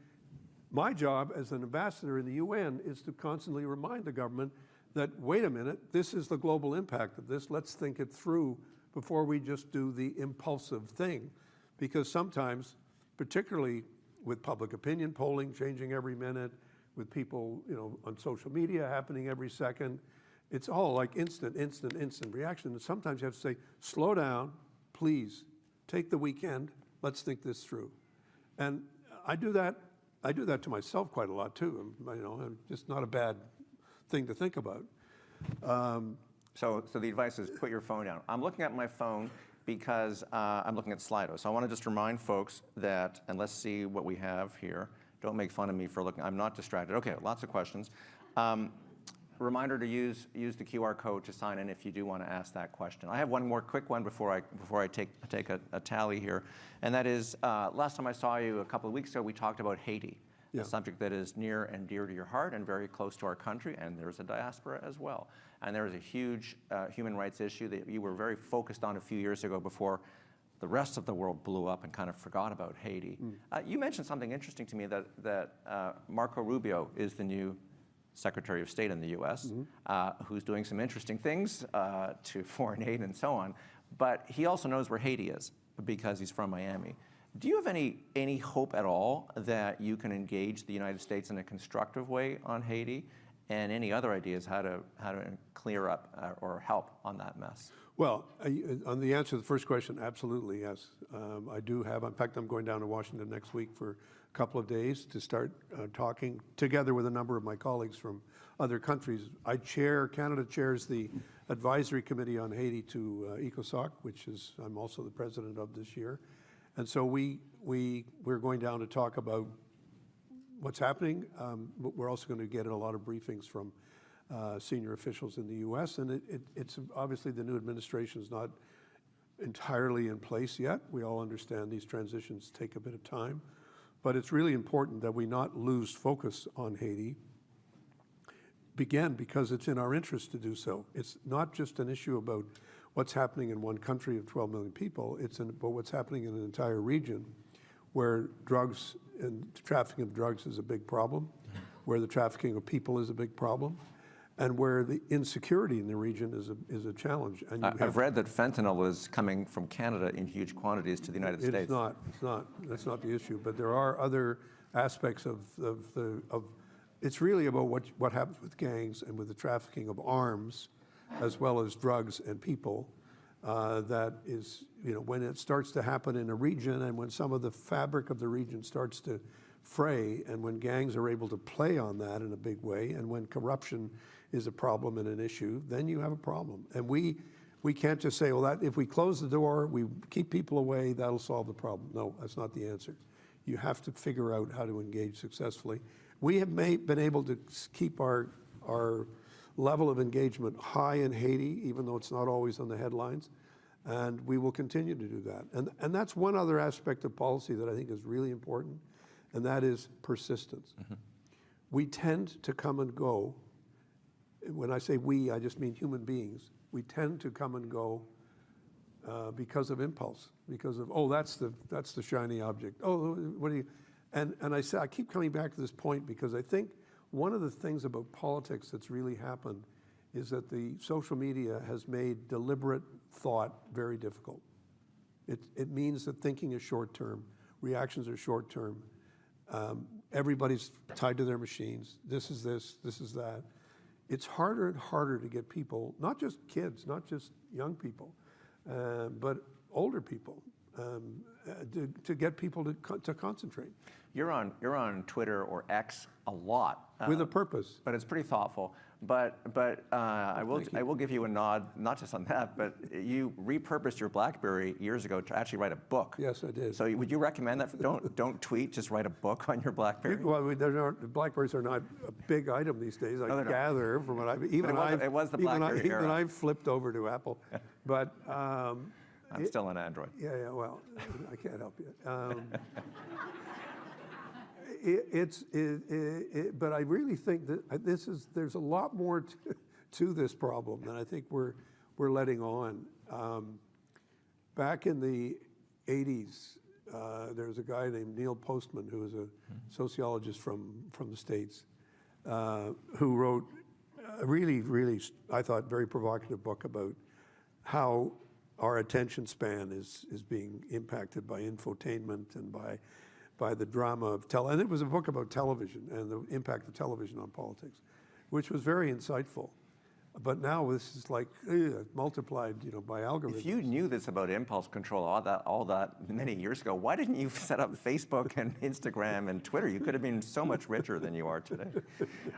my job as an ambassador in the UN is to constantly remind the government that, wait a minute, this is the global impact of this. Let's think it through before we just do the impulsive thing. Because sometimes, particularly with public opinion polling changing every minute, with people, on social media happening every second, it's all like instant reaction. And sometimes you have to say, slow down, please, take the weekend, let's think this through. And I do that to myself quite a lot too. I'm just not a bad thing to think about.
So the advice is put your phone down. I'm looking at my phone because I'm looking at Slido. So I want to just remind folks that, and let's see what we have here. Don't make fun of me for looking. I'm not distracted. Okay, lots of questions. Reminder to use the QR code to sign in if you do want to ask that question. I have one more quick one before I take a tally here, and that is last time I saw you a couple of weeks ago, we talked about Haiti, a subject that is near and dear to your heart and very close to our country, and there's a diaspora as well. And there is a huge human rights issue that you were very focused on a few years ago before the rest of the world blew up and kind of forgot about Haiti. You mentioned something interesting to me that Marco Rubio is the new Secretary of State in the U.S., who's doing some interesting things to foreign aid and so on. But he also knows where Haiti is because he's from Miami. Do you have any hope at all that you can engage the United States in a constructive way on Haiti, and any other ideas how to clear up or help on that mess?
Well, on the answer to the first question, absolutely, yes. I do have, in fact, I'm going down to Washington next week for a couple of days to start talking together with a number of my colleagues from other countries. Canada chairs the advisory committee on Haiti to ECOSOC, which is, I'm also the president of this year. And so we're going down to talk about what's happening, but we're also going to get a lot of briefings from senior officials in the U.S. And it's obviously the new administration is not entirely in place yet. We all understand these transitions take a bit of time, but it's really important that we not lose focus on Haiti, again, because it's in our interest to do so. It's not just an issue about what's happening in one country of 12 million people, it's about what's happening in an entire region where drugs and trafficking of drugs is a big problem, where the trafficking of people is a big problem, and where the insecurity in the region is a challenge. And
I've read that fentanyl is coming from Canada in huge quantities to the United States.
It's not. That's not the issue. But there are other aspects of it's really about what happens with gangs and with the trafficking of arms, as well as drugs and people. That is, when it starts to happen in a region, and when some of the fabric of the region starts to fray, and when gangs are able to play on that in a big way, and when corruption is a problem and an issue, then you have a problem. And we can't just say, well, if we close the door, we keep people away, that'll solve the problem. No, that's not the answer. You have to figure out how to engage successfully. We have been able to keep our level of engagement high in Haiti, even though it's not always on the headlines, and we will continue to do that. And that's one other aspect of policy that I think is really important, and that is persistence. We tend to come and go. When I say we, I just mean human beings. We tend to come and go because of impulse, because of, oh, that's the shiny object. Oh, what do you? And I keep coming back to this point because I think one of the things about politics that's really happened is that the social media has made deliberate thought very difficult. It means that thinking is short term, reactions are short term. Everybody's tied to their machines. This is that. it's harder and harder to get people, not just kids, not just young people, but older people, to get people to concentrate.
You're on Twitter or X a lot.
With a purpose.
But it's pretty thoughtful. But I will give you a nod, not just on that, but you repurposed your BlackBerry years ago to actually write a book.
Yes, I did.
So would you recommend that? Don't tweet, just write a book on your BlackBerry.
Well, BlackBerries are not a big item these days. I gather from what I've
it was the BlackBerry era.
Even I've flipped over to Apple, but
I'm still on Android.
Yeah. Well, I can't help you. But I really think that there's a lot more to this problem than I think we're letting on. Back in the 80s, there was a guy named Neil Postman, who was a sociologist from the States, who wrote a really, I thought, very provocative book about how our attention span is being impacted by infotainment and by the drama of and it was a book about television and the impact of television on politics, which was very insightful. But now this is like multiplied, by algorithms.
If you knew this about impulse control, all that many years ago, why didn't you set up Facebook and Instagram and Twitter? You could have been so much richer than you are today.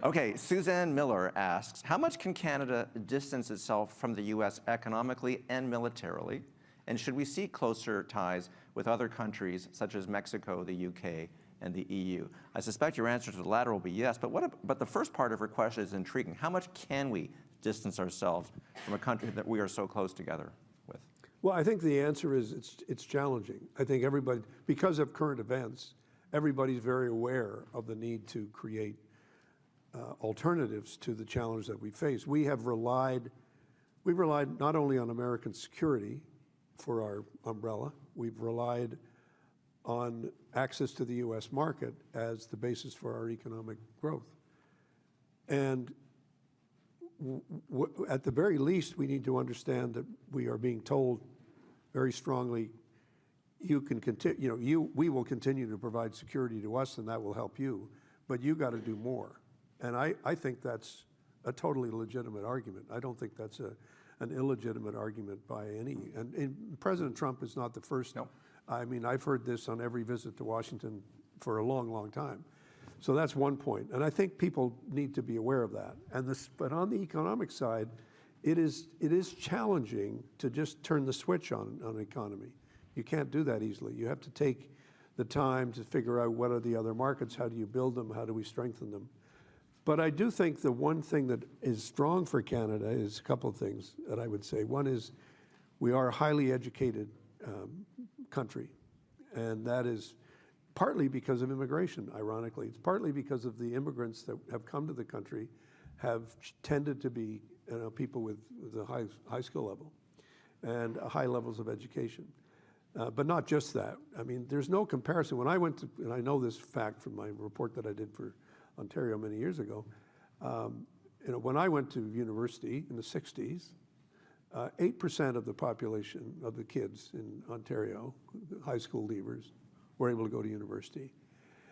Okay, Suzanne Miller asks, how much can Canada distance itself from the U.S. economically and militarily? And should we seek closer ties with other countries such as Mexico, the UK, and the EU? I suspect your answer to the latter will be yes, but the first part of her question is intriguing. How much can we distance ourselves from a country that we are so close together with?
Well, I think the answer is it's challenging. I think everybody, because of current events, everybody's very aware of the need to create alternatives to the challenge that we face. We've relied not only on American security for our umbrella, we've relied on access to the U.S. market as the basis for our economic growth. And at the very least, we need to understand that we are being told very strongly, we will continue to provide security to us and that will help you, but you got to do more. And I think that's a totally legitimate argument. I don't think that's an illegitimate argument by any, and President Trump is not the first.
No.
I mean, I've heard this on every visit to Washington for a long, long time. So that's one point, and I think people need to be aware of that. But on the economic side, it is challenging to just turn the switch on an economy. You can't do that easily. You have to take the time to figure out what are the other markets, how do you build them, how do we strengthen them. But I do think the one thing that is strong for Canada is a couple of things that I would say. One is we are a highly educated country, and that is partly because of immigration, ironically. It's partly because of the immigrants that have come to the country have tended to be people with a high skill level and high levels of education. But not just that. I mean, there's no comparison. When I went to, and I know this fact from my report that I did for Ontario many years ago, when I went to university in the 60s, 8% of the population of the kids in Ontario, high school leavers, were able to go to university.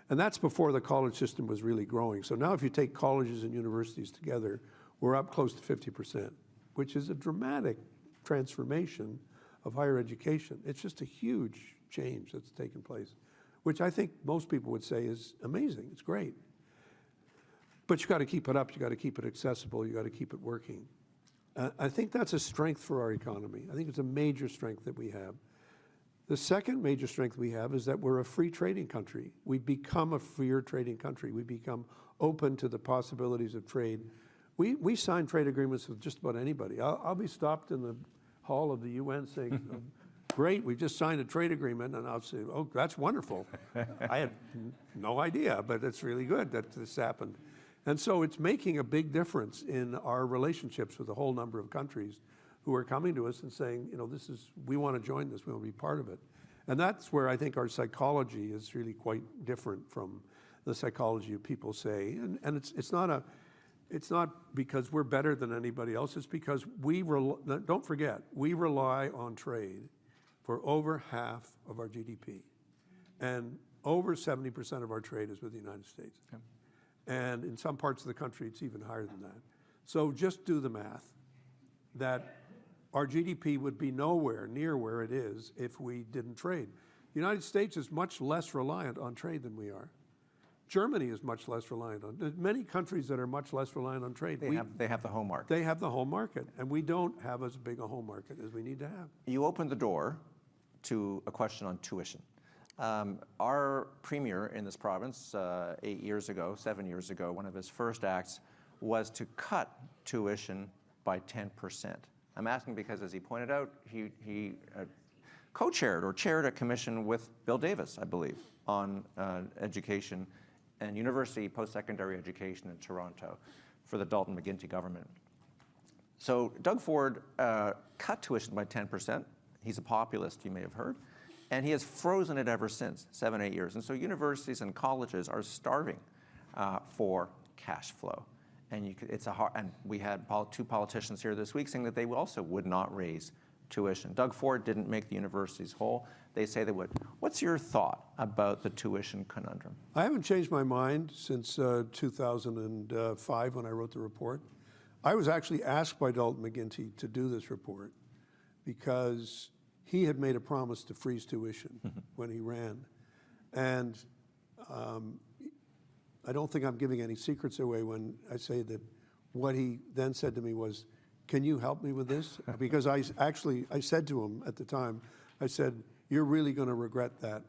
And that's before the college system was really growing. So now if you take colleges and universities together, we're up close to 50%, which is a dramatic transformation of higher education. It's just a huge change that's taken place, which I think most people would say is amazing. It's great. But you got to keep it up. You got to keep it accessible. You got to keep it working. I think that's a strength for our economy. I think it's a major strength that we have. The second major strength we have is that we're a free trading country. We've become a freer trading country. We become open to the possibilities of trade. We sign trade agreements with just about anybody. I'll be stopped in the hall of the UN saying, great, we just signed a trade agreement, and I'll say, oh, that's wonderful. I had no idea, but it's really good that this happened. And so it's making a big difference in our relationships with a whole number of countries who are coming to us and saying, we want to join this, we want to be part of it. And that's where I think our psychology is really quite different from the psychology of people say. And it's not because we're better than anybody else, it's because don't forget, we rely on trade for over half of our GDP. And over 70% of our trade is with the United States.
Okay.
And in some parts of the country, it's even higher than that. So just do the math that our GDP would be nowhere near where it is if we didn't trade. The United States is much less reliant on trade than we are. Germany is much less reliant on. There's many countries that are much less reliant on trade.
They have the home market.
They have the home market, and we don't have as big a home market as we need to have.
You opened the door to a question on tuition. Our premier in this province 7 years ago, one of his first acts was to cut tuition by 10%. I'm asking because, as he pointed out, he co-chaired or chaired a commission with Bill Davis, I believe, on education and university post-secondary education in Toronto for the Dalton McGuinty government. So Doug Ford cut tuition by 10%. He's a populist, you may have heard. And he has frozen it ever since, 7, 8 years. And so universities and colleges are starving for cash flow. And and we had 2 politicians here this week saying that they also would not raise tuition. Doug Ford didn't make the universities whole. They say they would. What's your thought about the tuition conundrum?
I haven't changed my mind since 2005 when I wrote the report. I was actually asked by Dalton McGuinty to do this report because he had made a promise to freeze tuition when he ran. And I don't think I'm giving any secrets away when I say that what he then said to me was, can you help me with this? Because I said to him at the time, I said, you're really going to regret that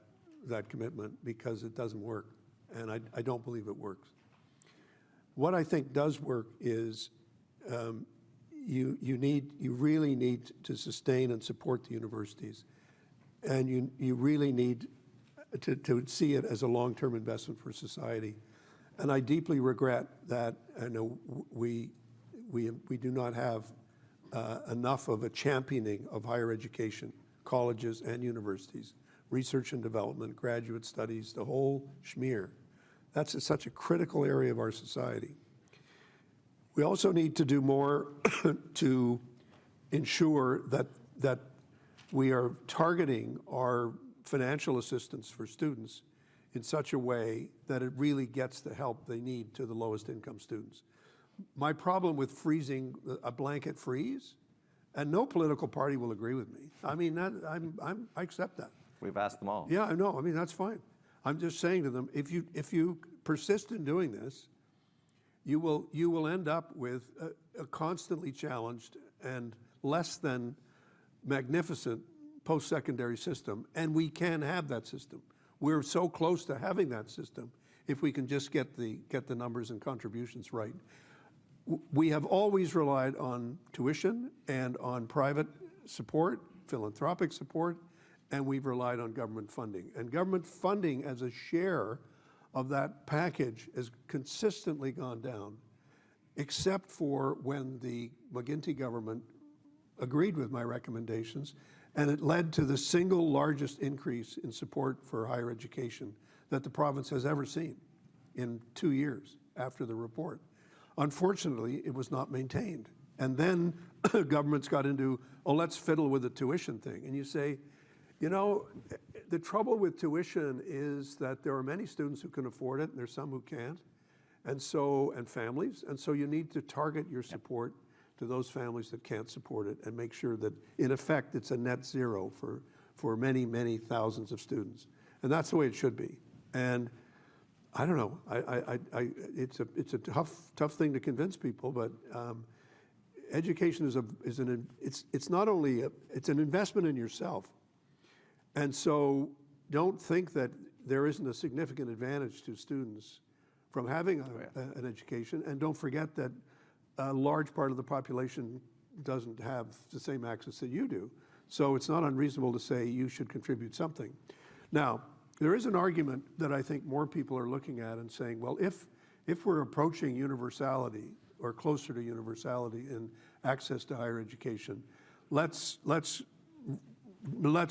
commitment because it doesn't work. And I don't believe it works. What I think does work is you really need to sustain and support the universities. And you really need to see it as a long-term investment for society. And I deeply regret that we do not have enough of a championing of higher education, colleges and universities, research and development, graduate studies, the whole schmear. That's such a critical area of our society. We also need to do more to ensure that we are targeting our financial assistance for students in such a way that it really gets the help they need to the lowest income students. My problem with freezing a blanket freeze, and no political party will agree with me. I mean, I accept that.
We've asked them all.
Yeah, I know. I mean, that's fine. I'm just saying to them, if you persist in doing this, you will end up with a constantly challenged and less than magnificent post-secondary system, and we can have that system. We're so close to having that system if we can just get the numbers and contributions right. We have always relied on tuition and on private support, philanthropic support, and we've relied on government funding. And government funding as a share of that package has consistently gone down, except for when the McGuinty government agreed with my recommendations, and it led to the single largest increase in support for higher education that the province has ever seen in 2 years after the report. Unfortunately, it was not maintained. And then governments got into, oh, let's fiddle with the tuition thing. And you say, you know, the trouble with tuition is that there are many students who can afford it, and there's some who can't, and families. And so you need to target your support to those families that can't support it and make sure that, in effect, it's a net zero for many, many thousands of students. And that's the way it should be. And I don't know, it's a tough thing to convince people, but education it's not only, it's an investment in yourself. And so don't think that there isn't a significant advantage to students from having an education, and don't forget that a large part of the population doesn't have the same access that you do. So it's not unreasonable to say you should contribute something. Now, there is an argument that I think more people are looking at and saying, well, if we're approaching universality or closer to universality in access to higher education, let's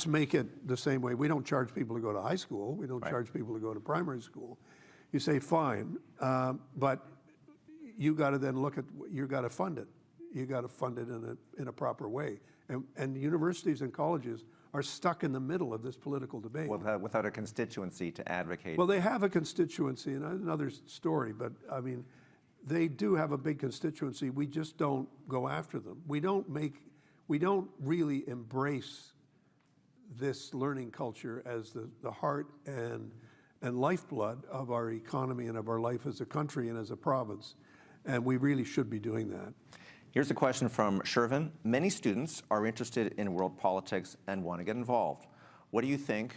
make it the same way. We don't charge people to go to high school. We don't charge people to go to primary school. You say, fine, but you got to then look at, you got to fund it. You got to fund it in a proper way. And universities and colleges are stuck in the middle of this political debate.
Without a constituency to advocate.
Well, they have a constituency, and another story, but I mean, they do have a big constituency. We just don't go after them. We don't really embrace this learning culture as the heart and lifeblood of our economy and of our life as a country and as a province. And we really should be doing that.
Here's a question from Shervin. Many students are interested in world politics and want to get involved. What do you think?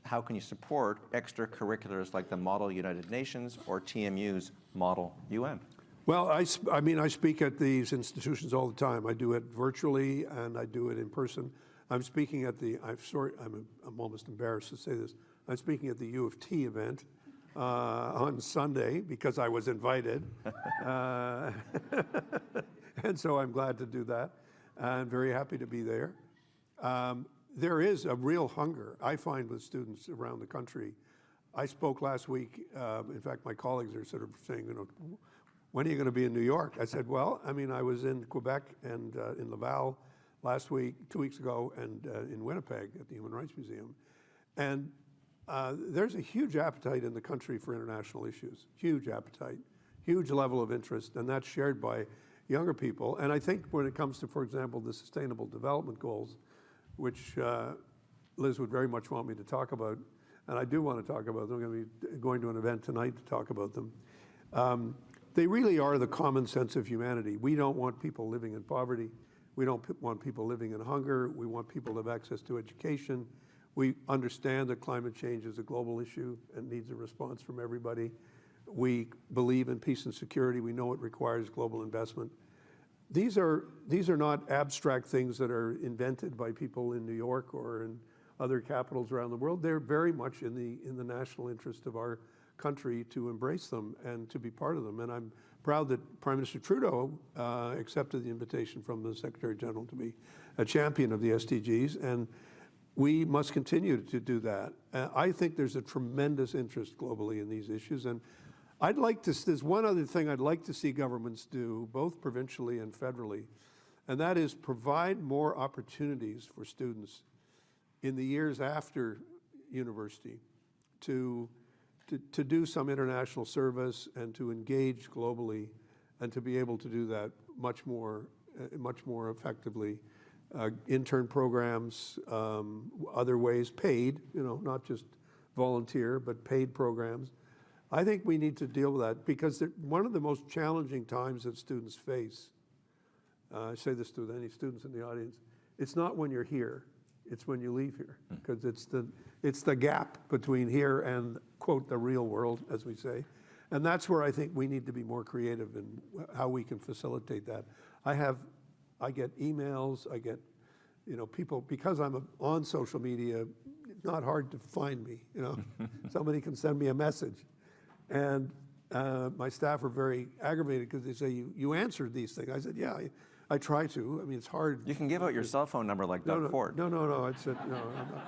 How can you support extracurriculars like the Model United Nations or TMU's Model UN?
Well, I mean, I speak at these institutions all the time. I do it virtually and I do it in person. I'm speaking at I'm almost embarrassed to say this. I'm speaking at the U of T event on Sunday because I was invited. And so I'm glad to do that. I'm very happy to be there. There is a real hunger, I find, with students around the country. I spoke last week, in fact, my colleagues are sort of saying, you know, when are you going to be in New York? I said, well, I mean, I was in Quebec and in Laval last week, 2 weeks ago, and in Winnipeg at the Human Rights Museum. And there's a huge appetite in the country for international issues, huge appetite, huge level of interest, and that's shared by younger people. And I think when it comes to, for example, the Sustainable Development Goals, which Liz would very much want me to talk about, and I do want to talk about them. I'm going to be going to an event tonight to talk about them. They really are the common sense of humanity. We don't want people living in poverty. We don't want people living in hunger. We want people to have access to education. We understand that climate change is a global issue and needs a response from everybody. We believe in peace and security. We know it requires global investment. These are not abstract things that are invented by people in New York or in other capitals around the world. They're very much in the national interest of our country to embrace them and to be part of them. And I'm proud that Prime Minister Trudeau accepted the invitation from the Secretary General to be a champion of the SDGs, and we must continue to do that. I think there's a tremendous interest globally in these issues, and there's one other thing I'd like to see governments do, both provincially and federally, and that is provide more opportunities for students in the years after university to do some international service and to engage globally and to be able to do that much more effectively. Intern programs, other ways, paid, you know, not just volunteer, but paid programs. I think we need to deal with that because one of the most challenging times that students face, I say this to any students in the audience, it's not when you're here, it's when you leave here, because it's the gap between here and, quote, the real world, as we say. And that's where I think we need to be more creative in how we can facilitate that. I get emails, I get, you know, people, because I'm on social media, it's not hard to find me, you know. Somebody can send me a message. And my staff are very aggravated because they say, you answered these things. I said, yeah, I try to. I mean, it's hard.
You can give out your cell phone number like Doug Ford.
No. I said, no,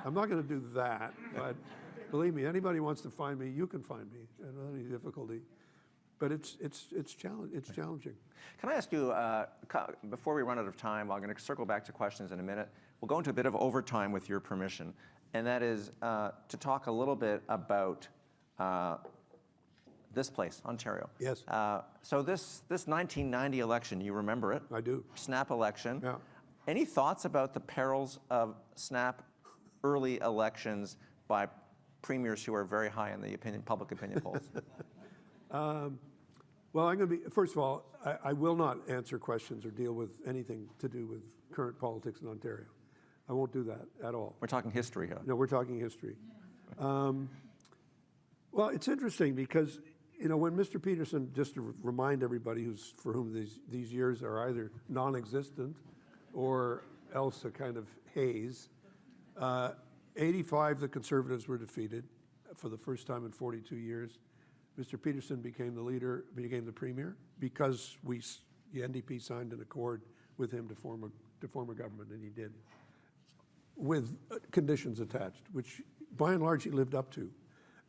I'm not going to do that. But believe me, anybody wants to find me, you can find me without any difficulty. But it's challenging.
Can I ask you, before we run out of time, I'm going to circle back to questions in a minute. We'll go into a bit of overtime with your permission, and that is to talk a little bit about this place, Ontario.
Yes.
So this 1990 election, you remember it?
I do.
Snap election.
Yeah.
Any thoughts about the perils of snap early elections by premiers who are very high in the public opinion polls?
Well, I'm going to be, first of all, I will not answer questions or deal with anything to do with current politics in Ontario. I won't do that at all.
We're talking history here.
No, we're talking history. Well, it's interesting because, you know, when Mr. Peterson, just to remind everybody for whom these years are either non-existent or else a kind of haze, 85, the Conservatives were defeated for the first time in 42 years. Mr. Peterson became the premier, because the NDP signed an accord with him to form a government, and he did, with conditions attached, which by and large he lived up to.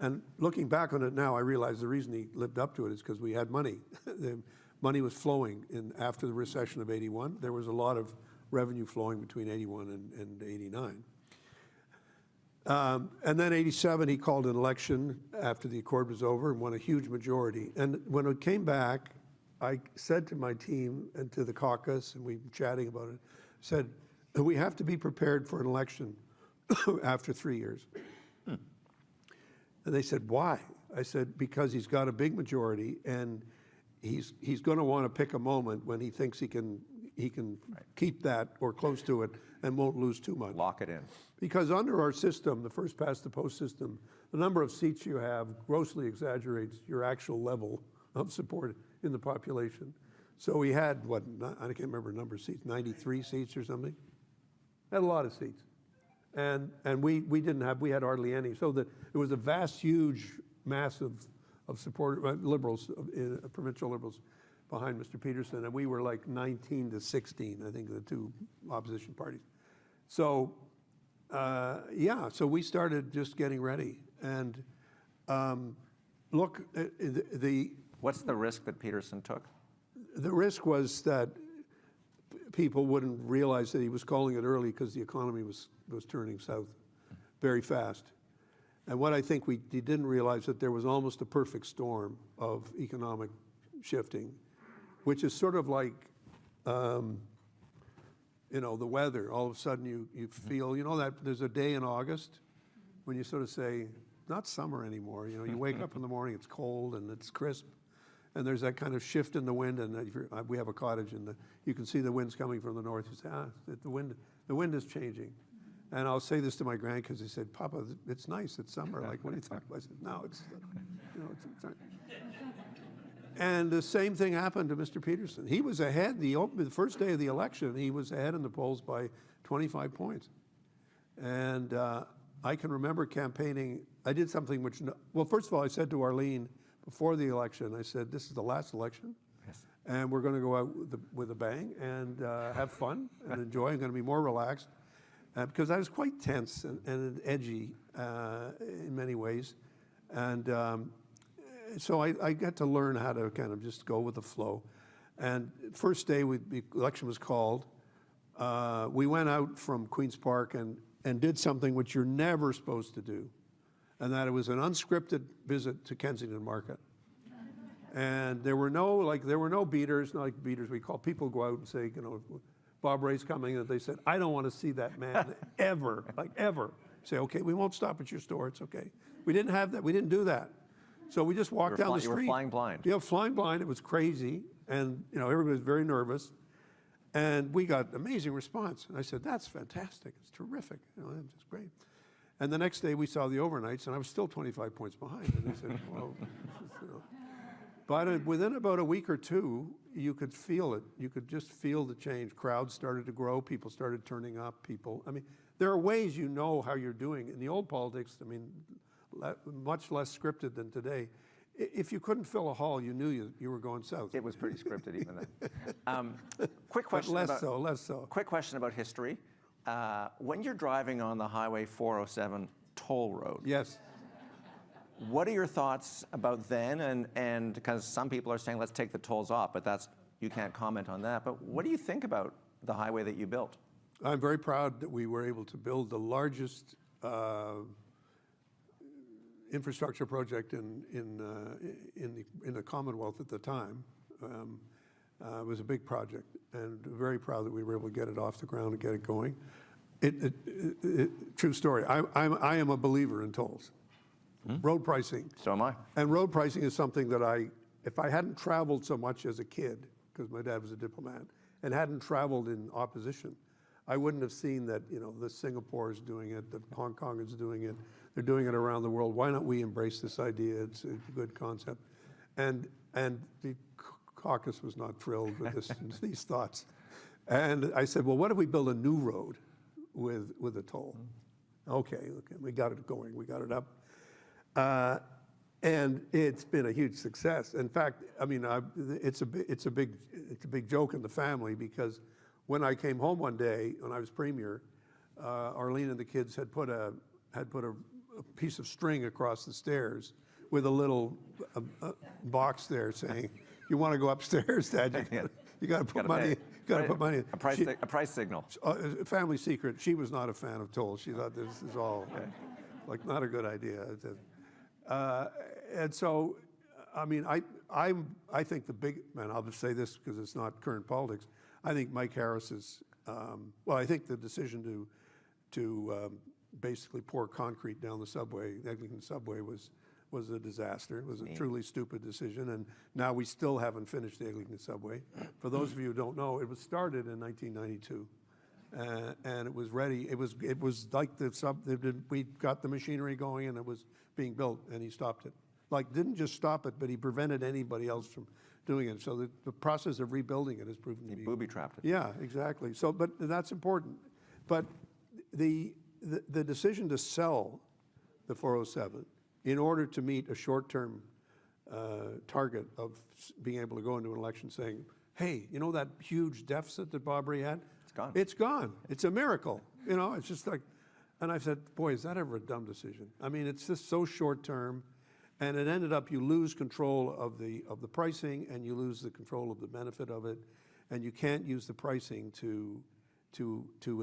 And looking back on it now, I realize the reason he lived up to it is because we had money. The money was flowing after the recession of '81. There was a lot of revenue flowing between '81 and '89. And then 87, he called an election after the Accord was over and won a huge majority. And when it came back, I said to my team and to the caucus, and we were chatting about it, said, we have to be prepared for an election after 3 years. And they said, why? I said, because he's got a big majority and he's going to want to pick a moment when he thinks he can keep that or close to it and won't lose too much.
Lock it in.
Because under our system, the first past the post system, the number of seats you have grossly exaggerates your actual level of support in the population. So we had, what, I can't remember the number of seats, 93 seats or something? Had a lot of seats. And we had hardly any. So that it was a vast, huge mass of support, liberals, provincial liberals behind Mr. Peterson, and we were like 19 to 16, I think, the two opposition parties. So, yeah, so we started just getting ready. And look,
What's the risk that Peterson took?
the risk was that people wouldn't realize that he was calling it early because the economy was turning south very fast. And what I think he didn't realize that there was almost a perfect storm of economic shifting, which is sort of like, the weather. All of a sudden you feel, that there's a day in August when you sort of say, not summer anymore. You wake up in the morning, it's cold and it's crisp. And there's that kind of shift in the wind, and we have a cottage, and you can see the wind's coming from the north. You say, the wind is changing. And I'll say this to my grandkids. They said, Papa, it's nice, it's summer. Like, what are you talking about? I said, no, it's not. And the same thing happened to Mr. Peterson. He was ahead, the first day of the election, he was ahead in the polls by 25 points. And I can remember campaigning. I did something which, well, first of all, I said to Arlene, before the election, I said, this is the last election, yes, and we're going to go out with a bang and have fun and enjoy. I'm going to be more relaxed because I was quite tense and edgy in many ways. And so I got to learn how to kind of just go with the flow. And first day the election was called, we went out from Queen's Park and did something which you're never supposed to do. And that it was an unscripted visit to Kensington Market. And there were no beaters, not like beaters we call. People go out and say, Bob Ray's coming, and they said, I don't want to see that man ever, like ever. Say, okay, we won't stop at your store, it's okay. We didn't have that, we didn't do that. So we just walked down the street.
You were flying blind.
Yeah, flying blind, it was crazy. And everybody was very nervous. And we got amazing response. And I said, that's fantastic, it's terrific, it's great. And the next day we saw the overnights, and I was still 25 points behind. And they said, well, But within about a week or two, you could feel it. You could just feel the change. Crowds started to grow. People started turning up. There are ways you know how you're doing. In the old politics, much less scripted than today. If you couldn't fill a hall, you knew you were going south.
It was pretty scripted even then. Quick question.
But less so.
Quick question about history. When you're driving on the Highway 407 toll road,
yes,
what are your thoughts about then? And because some people are saying let's take the tolls off, but you can't comment on that. But what do you think about the highway that you built?
I'm very proud that we were able to build the largest infrastructure project in the Commonwealth at the time. It was a big project, and very proud that we were able to get it off the ground and get it going. True story. I am a believer in tolls. Road pricing.
So am I.
And road pricing is something that if I hadn't traveled so much as a kid, because my dad was a diplomat, and hadn't traveled in opposition, I wouldn't have seen that, the Singapore is doing it, that Hong Kong is doing it, they're doing it around the world. Why not we embrace this idea? It's a good concept. And the caucus was not thrilled with these thoughts. And I said, well, what if we build a new road with a toll? Okay, we got it going, we got it up. And it's been a huge success. In fact, it's a big joke in the family, because when I came home one day when I was premier, Arlene and the kids had put a piece of string across the stairs with a little box there saying, "You want to go upstairs, Dad? You got to put money. You got to put money in."
A price signal.
Family secret. She was not a fan of tolls. She thought this is all.
Okay.
like not a good idea. And so, I mean, I think the big, and I'll just say this because it's not current politics, I think Mike Harris is, well, I think the decision to basically pour concrete down the subway, the Eglinton subway, was a disaster. It was a truly stupid decision, and now we still haven't finished the Eglinton subway. For those of you who don't know, it was started in 1992, and it was ready. It was like we got the machinery going, and it was being built, and he stopped it. Like, didn't just stop it, but he prevented anybody else from doing it. So the process of rebuilding it has proven to be
booby-trapped it.
Yeah, exactly. So, but that's important. But the decision to sell the 407 in order to meet a short-term target of being able to go into an election saying, hey, you know that huge deficit that Bob Rae had?
It's gone.
It's gone. It's a miracle. You know, it's just like, and I said, boy, is that ever a dumb decision? I mean, it's just so short-term, and it ended up you lose control of the pricing, and you lose the control of the benefit of it, and you can't use the pricing to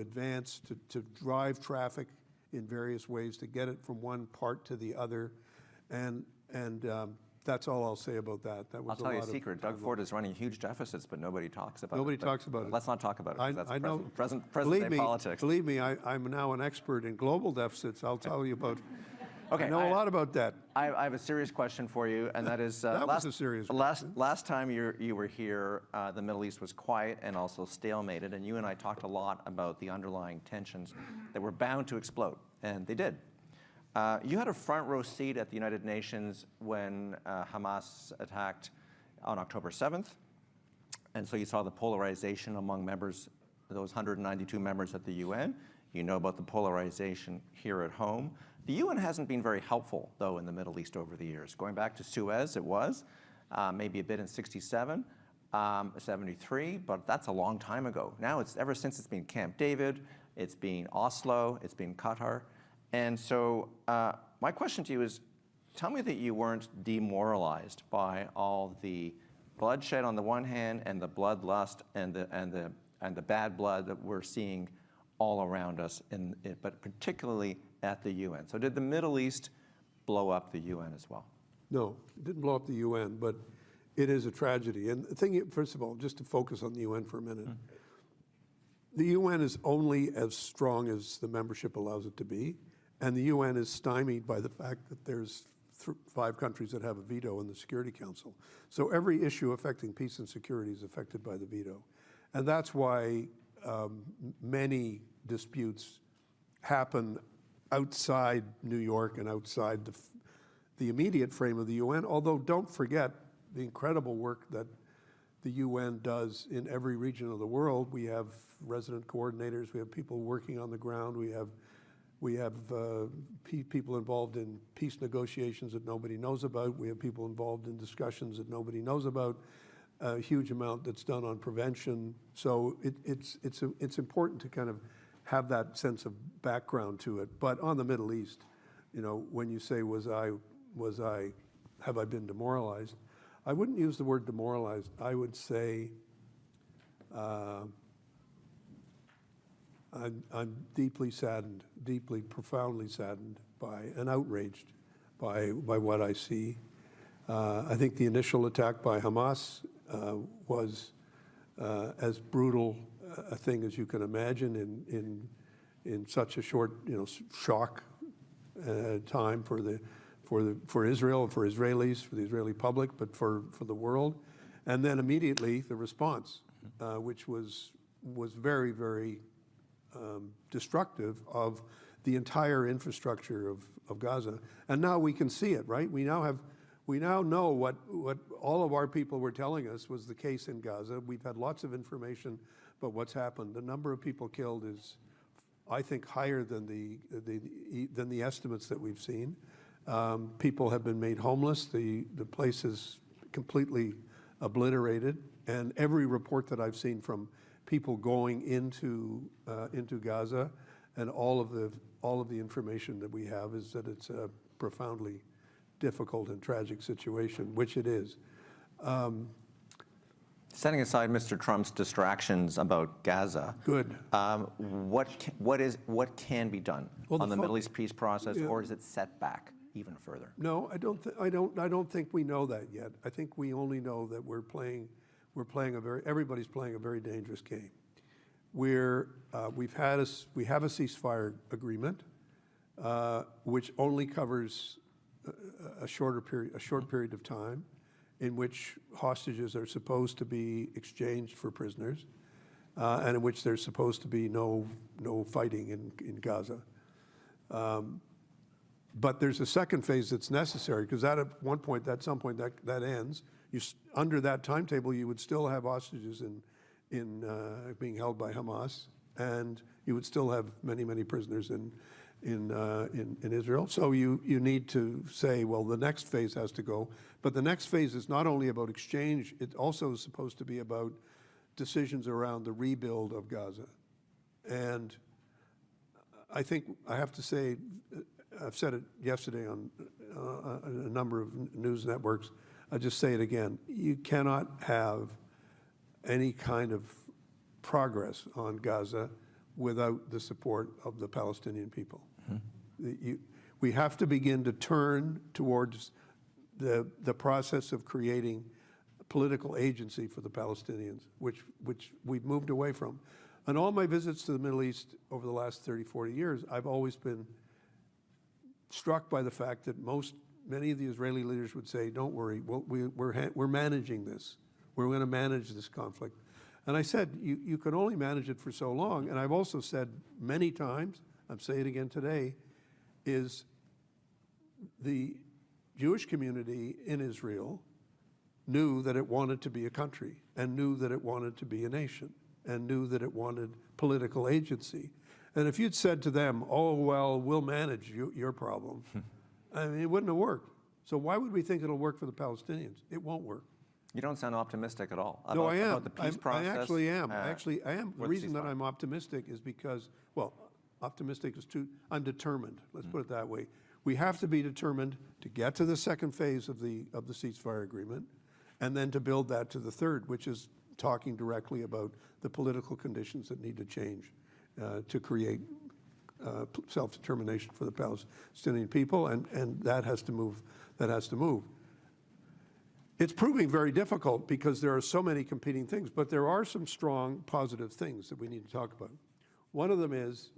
advance, to drive traffic in various ways, to get it from one part to the other, and that's all I'll say about that. That was
I'll tell you a secret. Doug Ford is running huge deficits, but nobody talks about it.
Nobody talks about it.
Let's not talk about it. 'Cause that's
I know.
present day politics.
Believe me, I'm now an expert in global deficits. I'll tell you about.
Okay,
I know a lot about that.
I have a serious question for you, and that is
That was a serious question.
Last time you were here, the Middle East was quiet and also stalemated, and you and I talked a lot about the underlying tensions that were bound to explode, and they did. You had a front row seat at the United Nations when Hamas attacked on October 7th, and so you saw the polarization among members, those 192 members at the UN. You know about the polarization here at home. The UN hasn't been very helpful, though, in the Middle East over the years. Going back to Suez, it was, maybe a bit in 67, 73, but that's a long time ago. Now, ever since it's been Camp David, it's been Oslo, it's been Qatar. And so my question to you is, tell me that you weren't demoralized by all the bloodshed on the one hand and the bloodlust and the bad blood that we're seeing all around us, but particularly at the UN. So did the Middle East blow up the UN as well?
No, it didn't blow up the UN, but it is a tragedy. And the thing, first of all, just to focus on the UN for a minute, the UN is only as strong as the membership allows it to be, and the UN is stymied by the fact that there's 5 countries that have a veto in the Security Council. So every issue affecting peace and security is affected by the veto. And that's why many disputes happen outside New York and outside the immediate frame of the UN, although don't forget the incredible work that the UN does in every region of the world. We have resident coordinators, we have people working on the ground, we have people involved in peace negotiations that nobody knows about, we have people involved in discussions that nobody knows about, a huge amount that's done on prevention. So it's important to kind of have that sense of background to it. But on the Middle East, you know, when you say have I been demoralized? I wouldn't use the word demoralized. I would say I'm deeply saddened, deeply, profoundly saddened by and outraged by what I see. I think the initial attack by Hamas was as brutal a thing as you can imagine in such a short, shock time for Israel, for Israelis, for the Israeli public, but for the world. And then immediately the response, which was very, very destructive of the entire infrastructure of Gaza. And now we can see it, right? We now know what all of our people were telling us was the case in Gaza. We've had lots of information about what's happened. The number of people killed is, I think, higher than the estimates that we've seen. People have been made homeless. The place is completely obliterated. And every report that I've seen from people going into Gaza, and all of the information that we have is that it's a profoundly difficult and tragic situation, which it is.
Setting aside Mr. Trump's distractions about Gaza,
Good.
what can be done
Well,
on the Middle East peace process, or is it set back even further?
No, I don't think we know that yet. I think we only know that everybody's playing a very dangerous game. We have a ceasefire agreement, which only covers a short period of time, in which hostages are supposed to be exchanged for prisoners, and in which there's supposed to be no fighting in Gaza. But there's a second phase that's necessary, because at some point that ends. Under that timetable, you would still have hostages being held by Hamas, and you would still have many prisoners in Israel. So you need to say, well, the next phase has to go. But the next phase is not only about exchange, it also is supposed to be about decisions around the rebuild of Gaza. And I think I have to say, I've said it yesterday on a number of news networks, I'll just say it again. You cannot have any kind of progress on Gaza without the support of the Palestinian people. Mm-hmm. We have to begin to turn towards the process of creating political agency for the Palestinians, which we've moved away from. On all my visits to the Middle East over the last 30, 40 years, I've always been struck by the fact that many of the Israeli leaders would say, don't worry, we're managing this. We're going to manage this conflict. And I said, you can only manage it for so long. And I've also said many times, I'm saying it again today, is the Jewish community in Israel knew that it wanted to be a country, and knew that it wanted to be a nation, and knew that it wanted political agency. And if you'd said to them, oh, well, we'll manage your problem, I mean, it wouldn't have worked. So why would we think it'll work for the Palestinians? It won't work.
You don't sound optimistic at all
No, I am.
about the peace process.
I actually am. I am. The reason that I'm optimistic is because, well, optimistic is I'm determined. Let's put it that way. We have to be determined to get to the second phase of the ceasefire agreement, and then to build that to the third, which is talking directly about the political conditions that need to change to create self-determination for the Palestinian people, and that has to move. That has to move. It's proving very difficult because there are so many competing things, but there are some strong positive things that we need to talk about. One of them is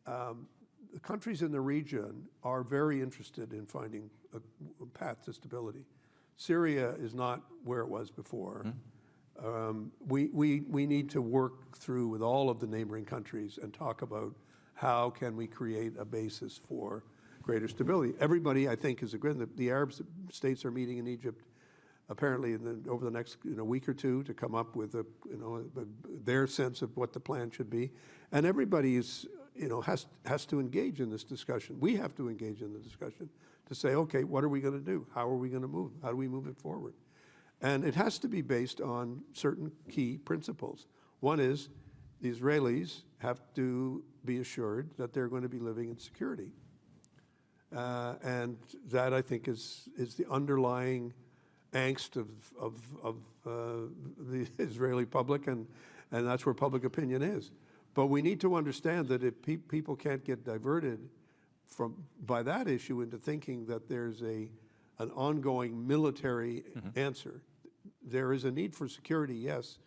the countries in the region are very interested in finding a path to stability. Syria is not where it was before. We need to work through with all of the neighboring countries and talk about how can we create a basis for greater stability. Everybody, I think, is agreeing that the Arab states are meeting in Egypt apparently over the next week or two to come up with their sense of what the plan should be, and everybody is has to engage in this discussion. We have to engage in the discussion to say, okay, what are we going to do? How are we going to move? How do we move it forward? And it has to be based on certain key principles. One is the Israelis have to be assured that they're going to be living in security, and that I think is the underlying angst of the Israeli public, and that's where public opinion is. But we need to understand that if people can't get diverted by that issue into thinking that there's an ongoing military answer. There is a need for security, yes,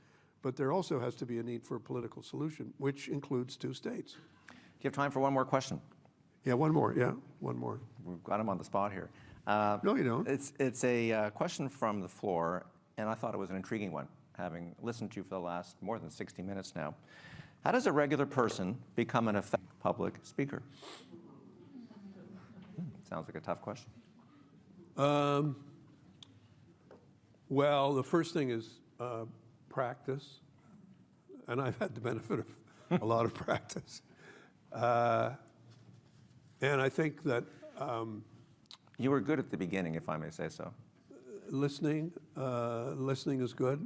but there also has to be a need for a political solution, which includes two states.
Do you have time for one more question?
Yeah, one more. Yeah, one more.
We've got him on the spot here.
No, you don't.
It's a question from the floor, and I thought it was an intriguing one, having listened to you for the last more than 60 minutes now. How does a regular person become an effective public speaker? Sounds like a tough question.
Well, the first thing is practice, and I've had the benefit of a lot of practice. And I think that
you were good at the beginning, if I may say so.
Listening is good.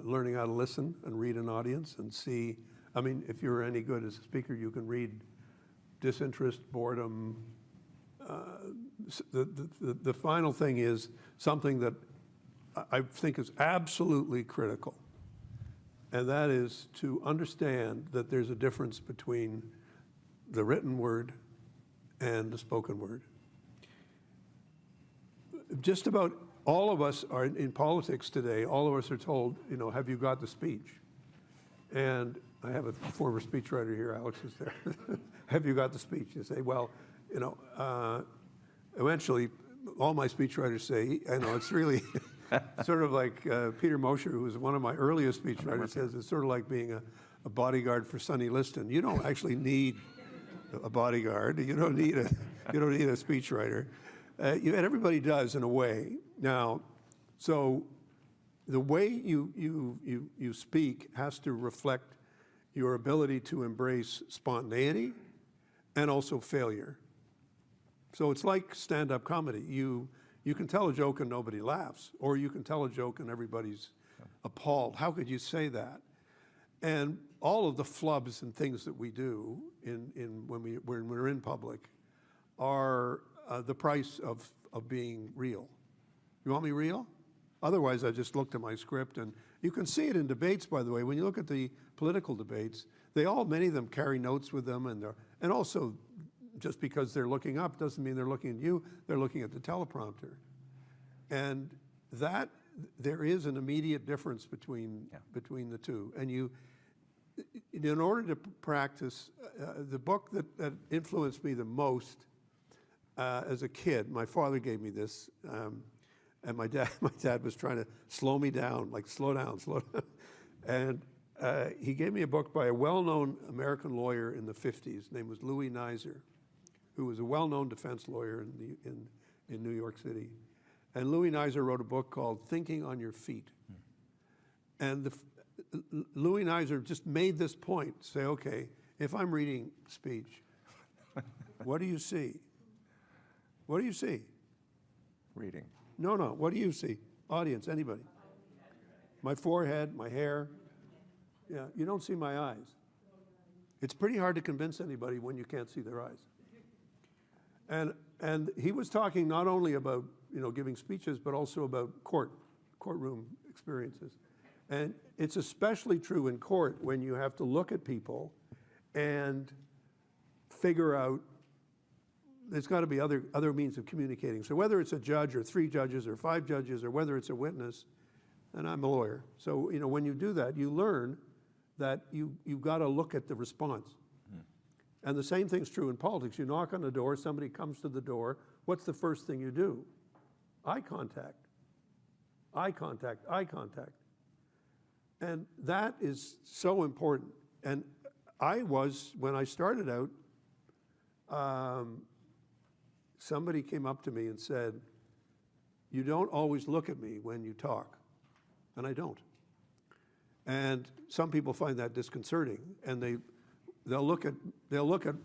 Learning how to listen and read an audience and see. I mean, if you're any good as a speaker, you can read disinterest, boredom. The final thing is something that I think is absolutely critical, and that is to understand that there's a difference between the written word and the spoken word. Just about all of us are in politics today, all of us are told, you know, have you got the speech? And I have a former speechwriter here, Alex is there. Have you got the speech? You say, well, you know, eventually all my speechwriters say, I know it's really sort of like Peter Mosher, who was one of my earliest speechwriters, says it's sort of like being a bodyguard for Sonny Liston. You don't actually need a bodyguard. You don't need a speechwriter. And everybody does in a way. Now, so the way you speak has to reflect your ability to embrace spontaneity and also failure. So it's like stand-up comedy. You can tell a joke and nobody laughs, or you can tell a joke and everybody's appalled. How could you say that? And all of the flubs and things that we do when we're in public are the price of being real. You want me real? Otherwise, I just looked at my script, and you can see it in debates, by the way. When you look at the political debates, many of them carry notes with them, and also just because they're looking up doesn't mean they're looking at you, they're looking at the teleprompter. And that, there is an immediate difference between the two. And in order to practice, the book that influenced me the most as a kid, my father gave me this, and my dad was trying to slow me down, like slow down. And he gave me a book by a well-known American lawyer in the 50s. His name was Louis Nizer, who was a well-known defense lawyer in New York City. And Louis Nizer wrote a book called Thinking on Your Feet. And Louis Nizer just made this point, say, okay, if I'm reading speech, what do you see? What do you see?
Reading.
No, what do you see? Audience, anybody? My forehead, my hair. Yeah, you don't see my eyes. It's pretty hard to convince anybody when you can't see their eyes. And he was talking not only about, you know, giving speeches, but also about courtroom experiences. And it's especially true in court when you have to look at people and figure out there's got to be other means of communicating. So whether it's a judge or 3 judges or 5 judges, or whether it's a witness, and I'm a lawyer. So, you know, when you do that, you learn that you've got to look at the response. And the same thing's true in politics. You knock on the door, somebody comes to the door. What's the first thing you do? Eye contact. Eye contact, eye contact. And that is so important. And when I started out, somebody came up to me and said, you don't always look at me when you talk. And I don't. And some people find that disconcerting, and they'll look at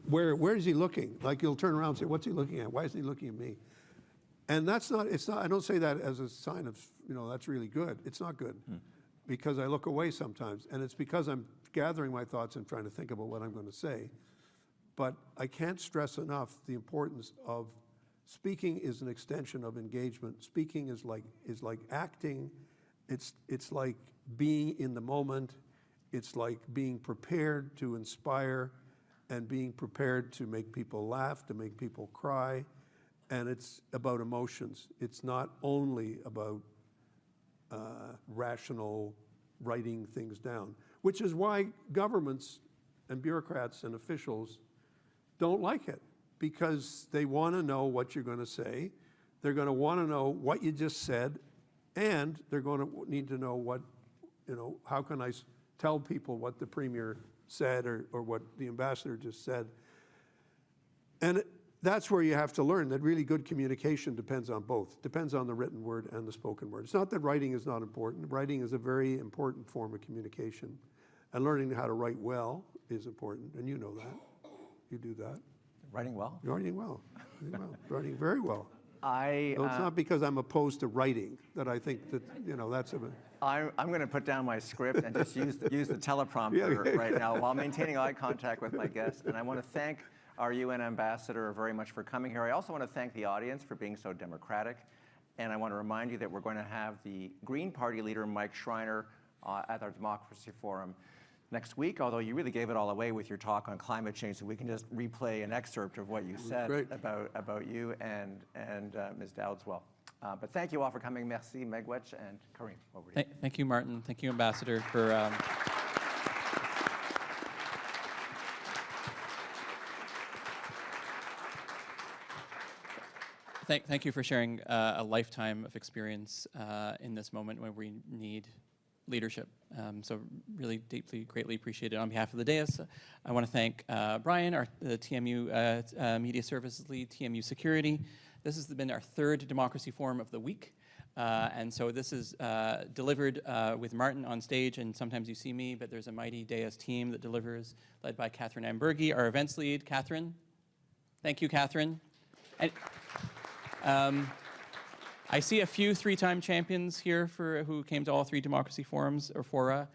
where is he looking? Like you'll turn around and say, what's he looking at? Why isn't he looking at me? And it's not, I don't say that as a sign of, you know, that's really good. It's not good because I look away sometimes, and it's because I'm gathering my thoughts and trying to think about what I'm going to say. But I can't stress enough the importance of speaking is an extension of engagement. Speaking is like acting. It's like being in the moment. It's like being prepared to inspire and being prepared to make people laugh, to make people cry. And it's about emotions. It's not only about rational writing things down, which is why governments and bureaucrats and officials don't like it, because they want to know what you're going to say. They're going to want to know what you just said, and they're going to need to know what, you know, how can I tell people what the premier said or what the ambassador just said. And that's where you have to learn that really good communication depends on both. Depends on the written word and the spoken word. It's not that writing is not important. Writing is a very important form of communication. And learning how to write well is important, and you know that. You do that.
Writing well?
You're writing well. Writing very well. So it's
I,
not because I'm opposed to writing that I think that, you know, that's a...
I'm going to put down my script and just use the teleprompter right now while maintaining eye contact with my guests. And I want to thank our UN ambassador very much for coming here. I also want to thank the audience for being so democratic And I want to remind you that we're going to have the Green Party leader, Mike Schreiner, at our Democracy Forum next week, although you really gave it all away with your talk on climate change, so we can just replay an excerpt of what you said about you and Ms. Dowd as well. But thank you all for coming. Merci, Megwetch and Karim. Over to you.
Thank you, Martin. Thank you, Ambassador, for... Thank you for sharing a lifetime of experience in this moment when we need leadership. So really deeply, greatly appreciated. On behalf of the dais, I want to thank Brian, the TMU Media Services Lead, TMU Security. This has been our third Democracy Forum of the week. And so this is delivered with Martin on stage, and sometimes you see me, but there's a mighty dais team that delivers, led by Catherine Ambergi, our events lead. Catherine? Thank you, Catherine. And, I see a few three-time champions here who came to all three Democracy Forums or Fora,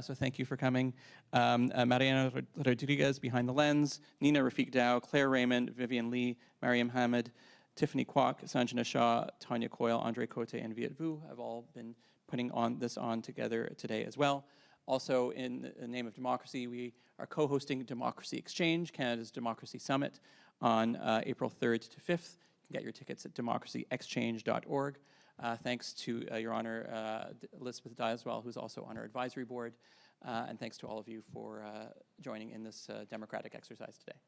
so thank you for coming. Mariana Rodriguez behind the lens, Nina Rafiq Dow, Claire Raymond, Vivian Lee, Mariam Hamid, Tiffany Kwok, Sanjana Shah, Tanya Coyle, Andre Cote, and Viet Vu have all been putting this on together today as well. Also, in the name of democracy, we are co-hosting Democracy Exchange, Canada's Democracy Summit, on April 3rd to 5th. Get your tickets at democracyexchange.org. Thanks to Your Honor, Elizabeth Dye as well, who's also on our advisory board. And thanks to all of you for joining in this democratic exercise today.